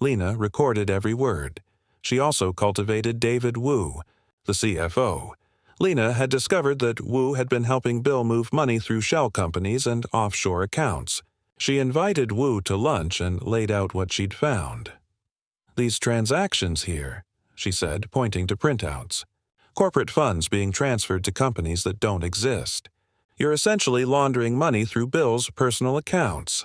[SPEAKER 1] Lena recorded every word. She also cultivated David Wu, the CFO. Lena had discovered that Wu had been helping Bill move money through shell companies and offshore accounts. She invited Wu to lunch and laid out what she'd found. These transactions here, she said, pointing to printouts. Corporate funds being transferred to companies that don't exist. You're essentially laundering money through Bill's personal accounts.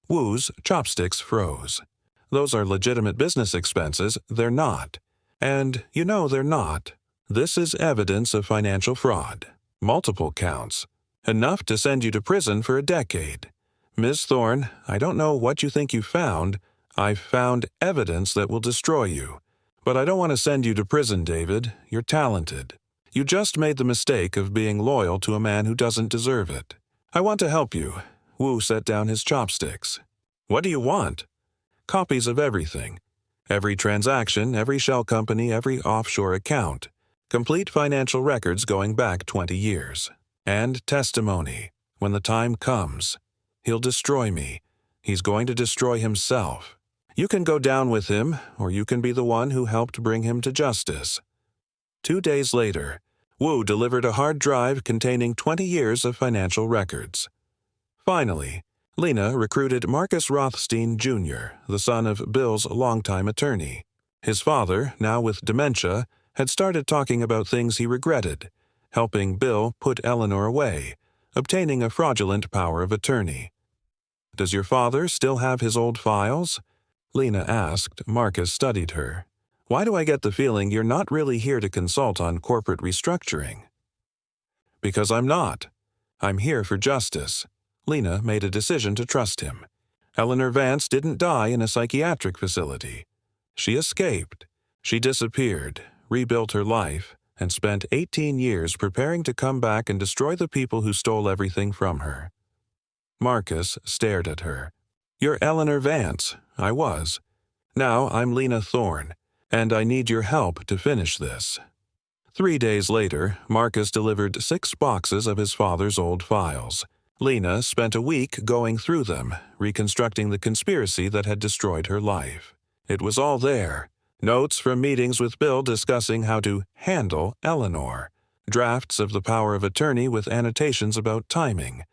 [SPEAKER 1] Wu's chopsticks froze. Those are legitimate business expenses. They're not. And you know they're not. This is evidence of financial fraud. Multiple counts. Enough to send you to prison for a decade. Ms. Thorne, I don't know what you think you found. I've found evidence that will destroy you. But I don't want to send you to prison, David. You're talented. You just made the mistake of being loyal to a man who doesn't deserve it. I want to help you. Wu set down his chopsticks. What do you want? Copies of everything. Every transaction, every shell company, every offshore account. Complete financial records going back 20 years. And testimony. When the time comes, he'll destroy me. He's going to destroy himself. You can go down with him, or you can be the one who helped bring him to justice. 2 days later, Wu delivered a hard drive containing 20 years of financial records. Finally, Lena recruited Marcus Rothstein Jr., the son of Bill's longtime attorney. His father, now with dementia, had started talking about things he regretted, helping Bill put Eleanor away, obtaining a fraudulent power of attorney. Does your father still have his old files? Lena asked. Marcus studied her. Why do I get the feeling you're not really here to consult on corporate restructuring? Because I'm not. I'm here for justice. Lena made a decision to trust him. Eleanor Vance didn't die in a psychiatric facility. She escaped. She disappeared, rebuilt her life, and spent 18 years preparing to come back and destroy the people who stole everything from her. Marcus stared at her. You're Eleanor Vance. I was. Now I'm Lena Thorne, and I need your help to finish this. 3 days later, Marcus delivered 6 boxes of his father's old files. Lena spent a week going through them, reconstructing the conspiracy that had destroyed her life. It was all there. Notes from meetings with Bill discussing how to handle Eleanor. Drafts of the power of attorney with annotations about timing.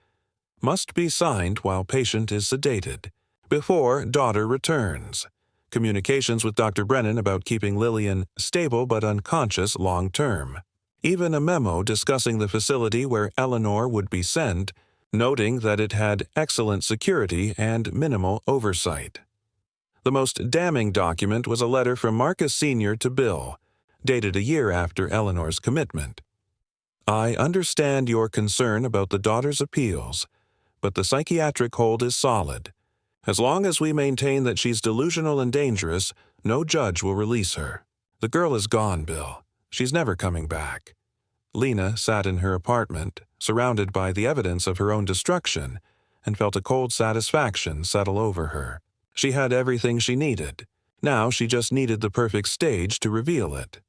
[SPEAKER 1] Must be signed while patient is sedated. Before daughter returns. Communications with Dr. Brennan about keeping Lillian stable but unconscious long-term. Even a memo discussing the facility where Eleanor would be sent, noting that it had excellent security and minimal oversight. The most damning document was a letter from Marcus Sr. to Bill, dated a year after Eleanor's commitment. I understand your concern about the daughter's appeals, but the psychiatric hold is solid. As long as we maintain that she's delusional and dangerous, no judge will release her. The girl is gone, Bill. She's never coming back. Lena sat in her apartment, surrounded by the evidence of her own destruction, and felt a cold satisfaction settle over her. She had everything she needed. Now she just needed the perfect stage to reveal it.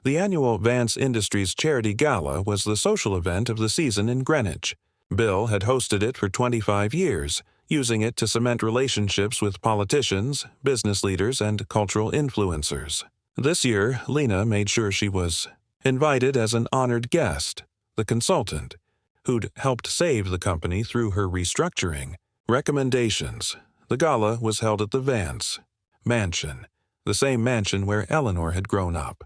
[SPEAKER 1] The annual Vance Industries Charity Gala was the social event of the season in Greenwich. Bill had hosted it for 25 years, using it to cement relationships with politicians, business leaders, and cultural influencers. This year, Lena made sure she was invited as an honored guest, the consultant, who'd helped save the company through her restructuring. Recommendations. The gala was held at the Vance mansion, the same mansion where Eleanor had grown up,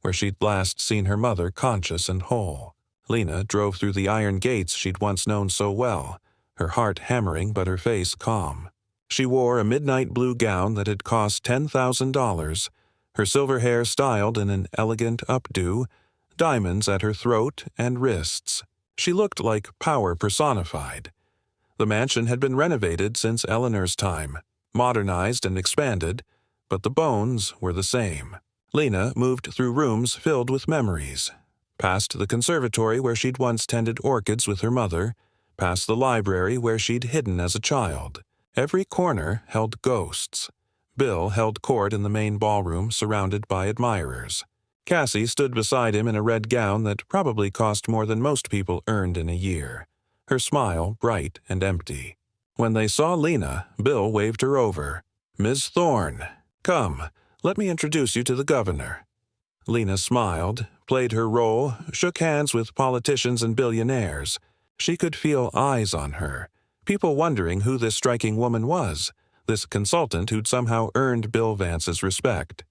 [SPEAKER 1] where she'd last seen her mother conscious and whole. Lena drove through the iron gates she'd once known so well, her heart hammering but her face calm. She wore a midnight blue gown that had cost $10,000, her silver hair styled in an elegant updo, diamonds at her throat and wrists. She looked like power personified. The mansion had been renovated since Eleanor's time, modernized and expanded, but the bones were the same. Lena moved through rooms filled with memories. past the conservatory where she'd once tended orchids with her mother, past the library where she'd hidden as a child. Every corner held ghosts. Bill held court in the main ballroom, surrounded by admirers. Cassie stood beside him in a red gown that probably cost more than most people earned in a year, her smile bright and empty. When they saw Lena, Bill waved her over. "Miss Thorne, come, let me introduce you to the governor." Lena smiled, played her role, shook hands with politicians and billionaires. She could feel eyes on her, people wondering who this striking woman was, this consultant who'd somehow earned Bill Vance's respect.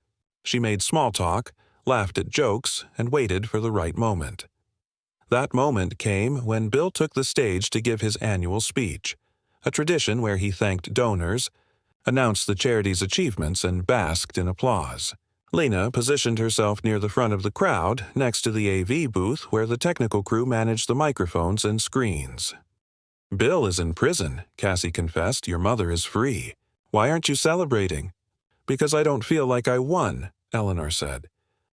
[SPEAKER 1] She made small talk, laughed at jokes, and waited for the right moment. That moment came when Bill took the stage to give his annual speech, a tradition where he thanked donors, announced the charity's achievements, and basked in applause. Lena positioned herself near the front of the crowd, next to the AV booth where the technical crew managed the microphones and screens. "Bill is in prison," Cassie confessed. "Your mother is free. Why aren't you celebrating?" "Because I don't feel like I won," Eleanor said.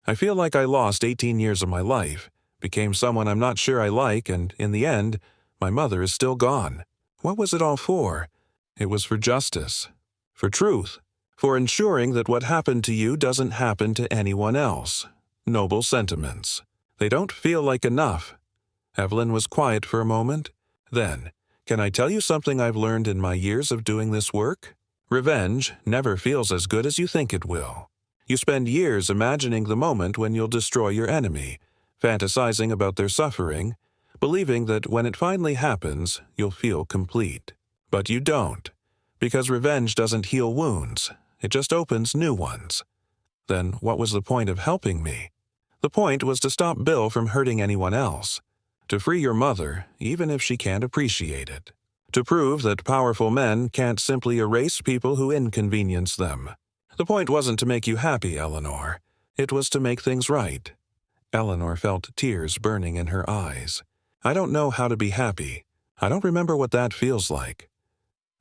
[SPEAKER 1] "I feel like I lost 18 years of my life, became someone I'm not sure I like, and in the end, my mother is still gone. What was it all for? It was for justice, for truth, for ensuring that what happened to you doesn't happen to anyone else. Noble sentiments. They don't feel like enough." Evelyn was quiet for a moment. Then, "Can I tell you something I've learned in my years of doing this work? Revenge never feels as good as you think it will. You spend years imagining the moment when you'll destroy your enemy, fantasizing about their suffering, believing that when it finally happens, you'll feel complete. But you don't, because revenge doesn't heal wounds, it just opens new ones. Then what was the point of helping me? The point was to stop Bill from hurting anyone else, to free your mother, even if she can't appreciate it, to prove that powerful men can't simply erase people who inconvenience them. The point wasn't to make you happy, Eleanor. It was to make things right." Eleanor felt tears burning in her eyes. "I don't know how to be happy. I don't remember what that feels like."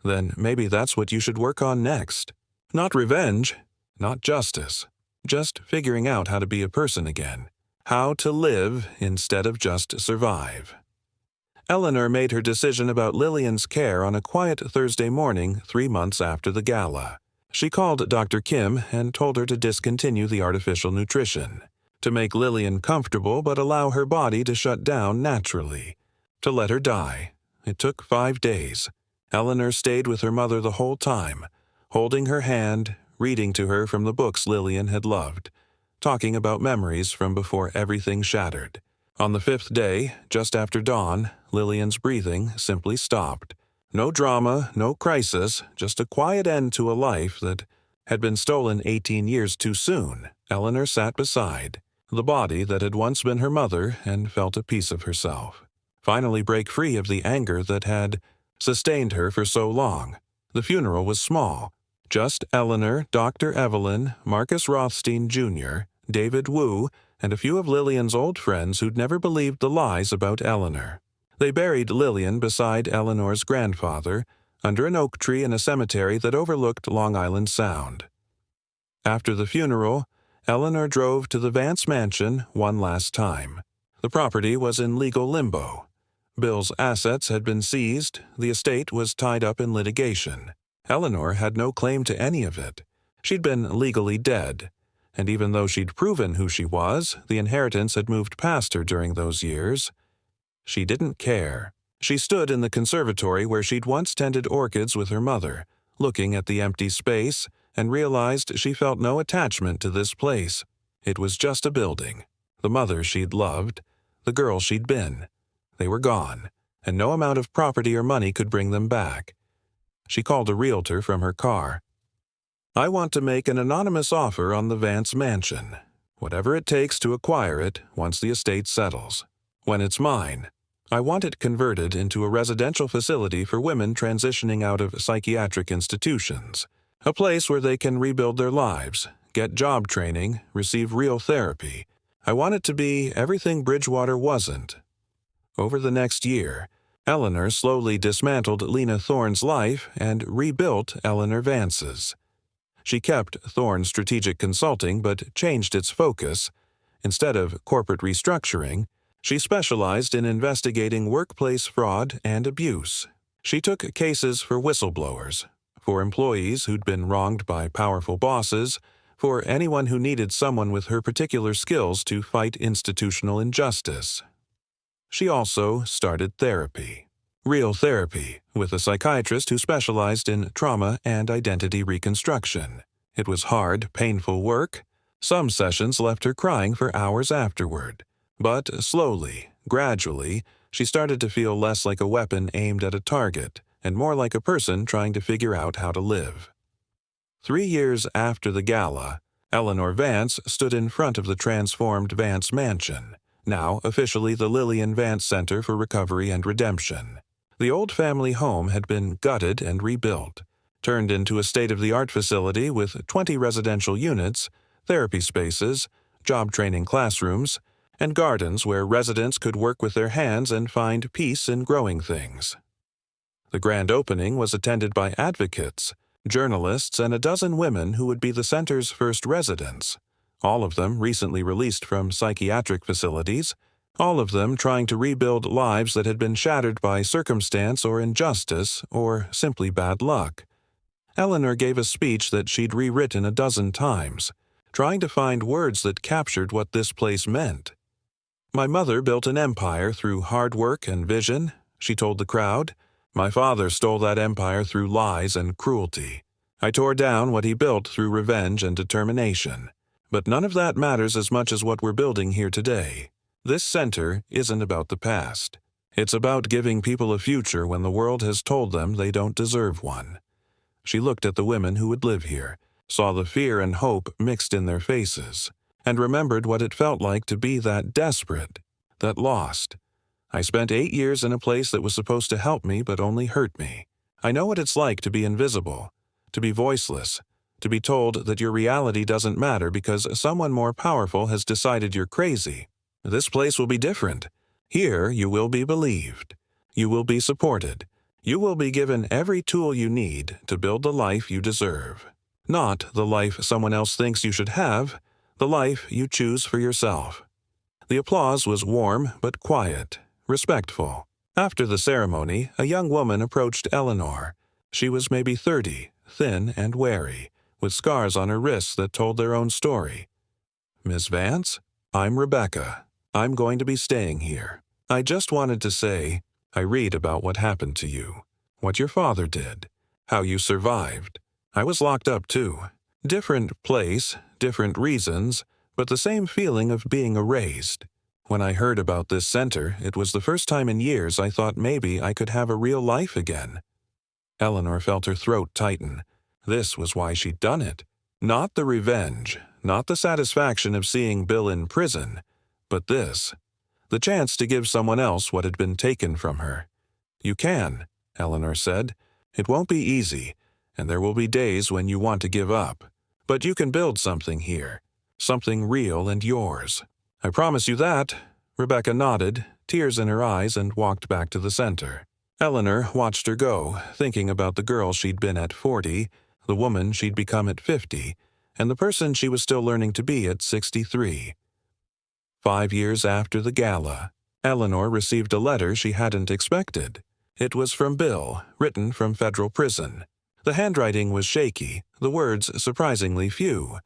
[SPEAKER 1] "Then maybe that's what you should work on next. Not revenge, not justice, just figuring out how to be a person again. How to live instead of just survive." Eleanor made her decision about Lillian's care on a quiet Thursday morning 3 months after the gala. She called Dr. Kim and told her to discontinue the artificial nutrition, to make Lillian comfortable but allow her body to shut down naturally, to let her die. It took 5 days. Eleanor stayed with her mother the whole time, holding her hand, reading to her from the books Lillian had loved, talking about memories from before everything shattered. On the 5th day, just after dawn, Lillian's breathing simply stopped. No drama, no crisis, just a quiet end to a life that had been stolen 18 years too soon. Eleanor sat beside the body that had once been her mother and felt a piece of herself. Finally break free of the anger that had sustained her for so long. The funeral was small. Just Eleanor, Dr. Evelyn, Marcus Rothstein Jr., David Wu, and a few of Lillian's old friends who'd never believed the lies about Eleanor. They buried Lillian beside Eleanor's grandfather, under an oak tree in a cemetery that overlooked Long Island Sound. After the funeral, Eleanor drove to the Vance mansion one last time. The property was in legal limbo. Bill's assets had been seized, the estate was tied up in litigation. Eleanor had no claim to any of it. She'd been legally dead, and even though she'd proven who she was, the inheritance had moved past her during those years. She didn't care. She stood in the conservatory where she'd once tended orchids with her mother, looking at the empty space, and realized she felt no attachment to this place. It was just a building. The mother she'd loved, the girl she'd been. They were gone, and no amount of property or money could bring them back. She called a realtor from her car. "I want to make an anonymous offer on the Vance mansion. Whatever it takes to acquire it once the estate settles. When it's mine, I want it converted into a residential facility for women transitioning out of psychiatric institutions, a place where they can rebuild their lives, get job training, receive real therapy. I want it to be everything Bridgewater wasn't." Over the next year, Eleanor slowly dismantled Lena Thorne's life and rebuilt Eleanor Vance's. She kept Thorne's strategic consulting but changed its focus, Instead of corporate restructuring, she specialized in investigating workplace fraud and abuse. She took cases for whistleblowers, for employees who'd been wronged by powerful bosses, for anyone who needed someone with her particular skills to fight institutional injustice. She also started therapy. Real therapy, with a psychiatrist who specialized in trauma and identity reconstruction. It was hard, painful work. Some sessions left her crying for hours afterward. But slowly, gradually, she started to feel less like a weapon aimed at a target and more like a person trying to figure out how to live. 3 years after the gala, Eleanor Vance stood in front of the transformed Vance Mansion, now officially the Lillian Vance Center for Recovery and Redemption. The old family home had been gutted and rebuilt, turned into a state-of-the-art facility with 20 residential units, therapy spaces, job training classrooms, and gardens where residents could work with their hands and find peace in growing things. The grand opening was attended by advocates, journalists, and a dozen women who would be the center's first residents, all of them recently released from psychiatric facilities, all of them trying to rebuild lives that had been shattered by circumstance or injustice or simply bad luck. Eleanor gave a speech that she'd rewritten a dozen times, trying to find words that captured what this place meant. "My mother built an empire through hard work and vision," she told the crowd. "My father stole that empire through lies and cruelty. I tore down what he built through revenge and determination. But none of that matters as much as what we're building here today. This center isn't about the past. It's about giving people a future when the world has told them they don't deserve one." She looked at the women who would live here, saw the fear and hope mixed in their faces, and remembered what it felt like to be that desperate, that lost. "I spent 8 years in a place that was supposed to help me but only hurt me. I know what it's like to be invisible, to be voiceless, to be told that your reality doesn't matter because someone more powerful has decided you're crazy. This place will be different. Here you will be believed. You will be supported. You will be given every tool you need to build the life you deserve. Not the life someone else thinks you should have, the life you choose for yourself." The applause was warm but quiet, respectful. After the ceremony, a young woman approached Eleanor. She was maybe 30, thin and wary, with scars on her wrists that told their own story. "Miss Vance, I'm Rebecca. I'm going to be staying here. I just wanted to say, I read about what happened to you, what your father did, how you survived. I was locked up too. Different place, different reasons, but the same feeling of being erased. When I heard about this center, it was the first time in years I thought maybe I could have a real life again." Eleanor felt her throat tighten. This was why she'd done it. Not the revenge, not the satisfaction of seeing Bill in prison, but this, the chance to give someone else what had been taken from her. "You can," Eleanor said. "It won't be easy, and there will be days when you want to give up. But you can build something here, something real and yours." "I promise you that." Rebecca nodded, tears in her eyes, and walked back to the center. Eleanor watched her go, thinking about the girl she'd been at 40, the woman she'd become at 50, and the person she was still learning to be at 63. 5 years after the gala, Eleanor received a letter she hadn't expected. It was from Bill, written from federal prison. The handwriting was shaky, the words surprisingly few.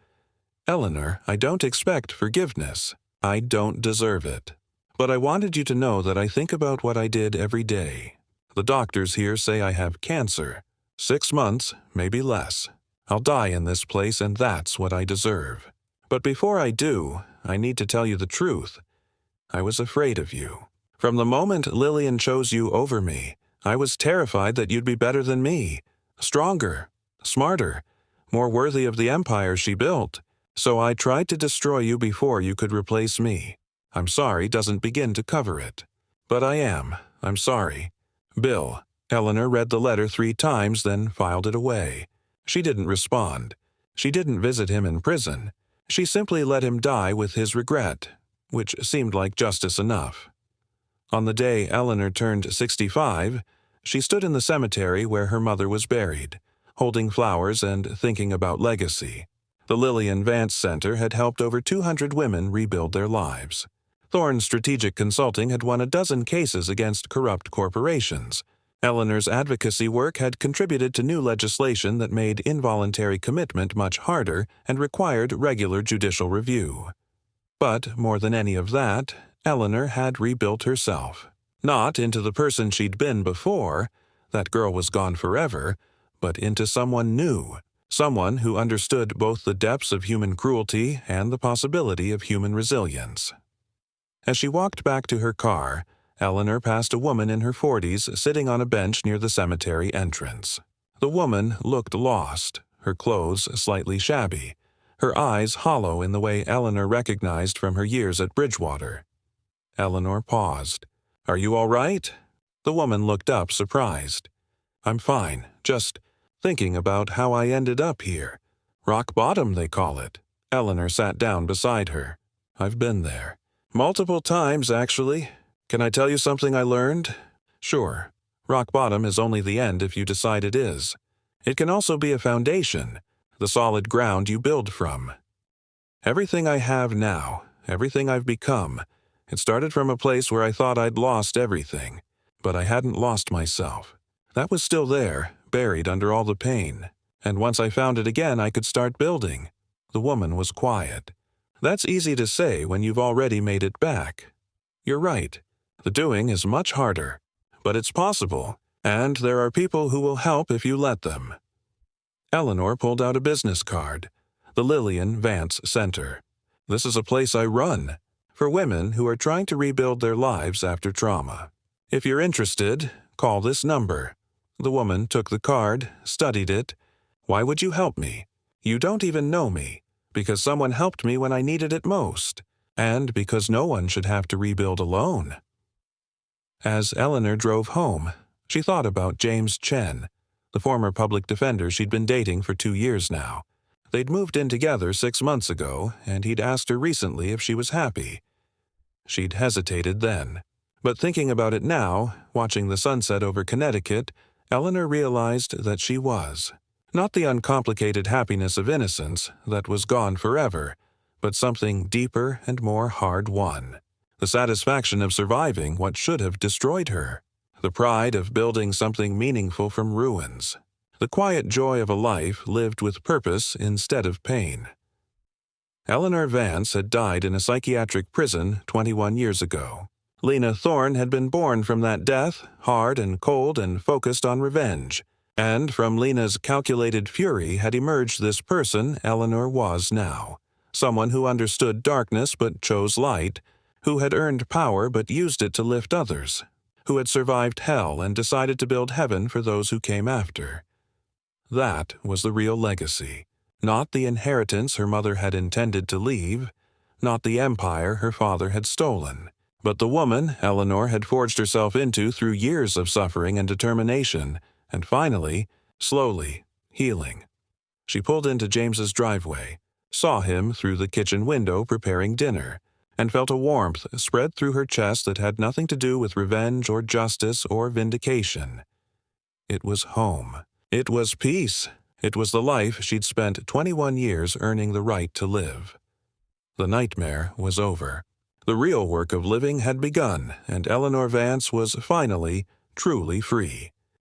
[SPEAKER 1] "Eleanor, I don't expect forgiveness. I don't deserve it. But I wanted you to know that I think about what I did every day. The doctors here say I have cancer. 6 months, maybe less. I'll die in this place, and that's what I deserve. But before I do, I need to tell you the truth. I was afraid of you. From the moment Lillian chose you over me, I was terrified that you'd be better than me, stronger, smarter, more worthy of the empire she built. So I tried to destroy you before you could replace me. I'm sorry doesn't begin to cover it. But I'm sorry. Bill." Eleanor read the letter 3 times, then filed it away. She didn't respond. She didn't visit him in prison. She simply let him die with his regret, which seemed like justice enough. On the day Eleanor turned 65, she stood in the cemetery where her mother was buried, holding flowers and thinking about legacy. The Lillian Vance Center had helped over 200 women rebuild their lives. Thorne's strategic consulting had won a dozen cases against corrupt corporations. Eleanor's advocacy work had contributed to new legislation that made involuntary commitment much harder and required regular judicial review. But more than any of that, Eleanor had rebuilt herself. Not into the person she'd been before, that girl was gone forever, but into someone new, someone who understood both the depths of human cruelty and the possibility of human resilience. As she walked back to her car, Eleanor passed a woman in her 40s sitting on a bench near the cemetery entrance. The woman looked lost, her clothes slightly shabby, her eyes hollow in the way Eleanor recognized from her years at Bridgewater. Eleanor paused. "Are you all right?" The woman looked up, surprised. "I'm fine, just thinking about how I ended up here. Rock bottom, they call it." Eleanor sat down beside her. "I've been there. Multiple times, actually. Can I tell you something I learned?" "Sure. Rock bottom is only the end if you decide it is. It can also be a foundation, the solid ground you build from. Everything I have now, everything I've become, it started from a place where I thought I'd lost everything, but I hadn't lost myself. That was still there, buried under all the pain. And once I found it again, I could start building." The woman was quiet. "That's easy to say when you've already made it back. You're right. The doing is much harder, but it's possible, and there are people who will help if you let them." Eleanor pulled out a business card. The Lillian Vance Center. "This is a place I run, for women who are trying to rebuild their lives after trauma. If you're interested, call this number." The woman took the card, studied it. "Why would you help me? You don't even know me, because someone helped me when I needed it most, and because no one should have to rebuild alone." As Eleanor drove home, she thought about James Chen, the former public defender she'd been dating for 2 years now. They'd moved in together 6 months ago, and he'd asked her recently if she was happy. She'd hesitated then. But thinking about it now, watching the sunset over Connecticut, Eleanor realized that she was. Not the uncomplicated happiness of innocence that was gone forever, but something deeper and more hard-won. The satisfaction of surviving what should have destroyed her. The pride of building something meaningful from ruins. The quiet joy of a life lived with purpose instead of pain. Eleanor Vance had died in a psychiatric prison 21 years ago. Lena Thorne had been born from that death, hard and cold and focused on revenge. And from Lena's calculated fury had emerged this person Eleanor was now. Someone who understood darkness but chose light, who had earned power but used it to lift others, who had survived hell and decided to build heaven for those who came after. That was the real legacy, not the inheritance her mother had intended to leave, not the empire her father had stolen, but the woman Eleanor had forged herself into through years of suffering and determination, and finally, slowly, healing. She pulled into James's driveway, saw him through the kitchen window preparing dinner, and felt a warmth spread through her chest that had nothing to do with revenge or justice or vindication. It was home. It was peace. It was the life she'd spent 21 years earning the right to live. The nightmare was over. The real work of living had begun, and Eleanor Vance was finally, truly free.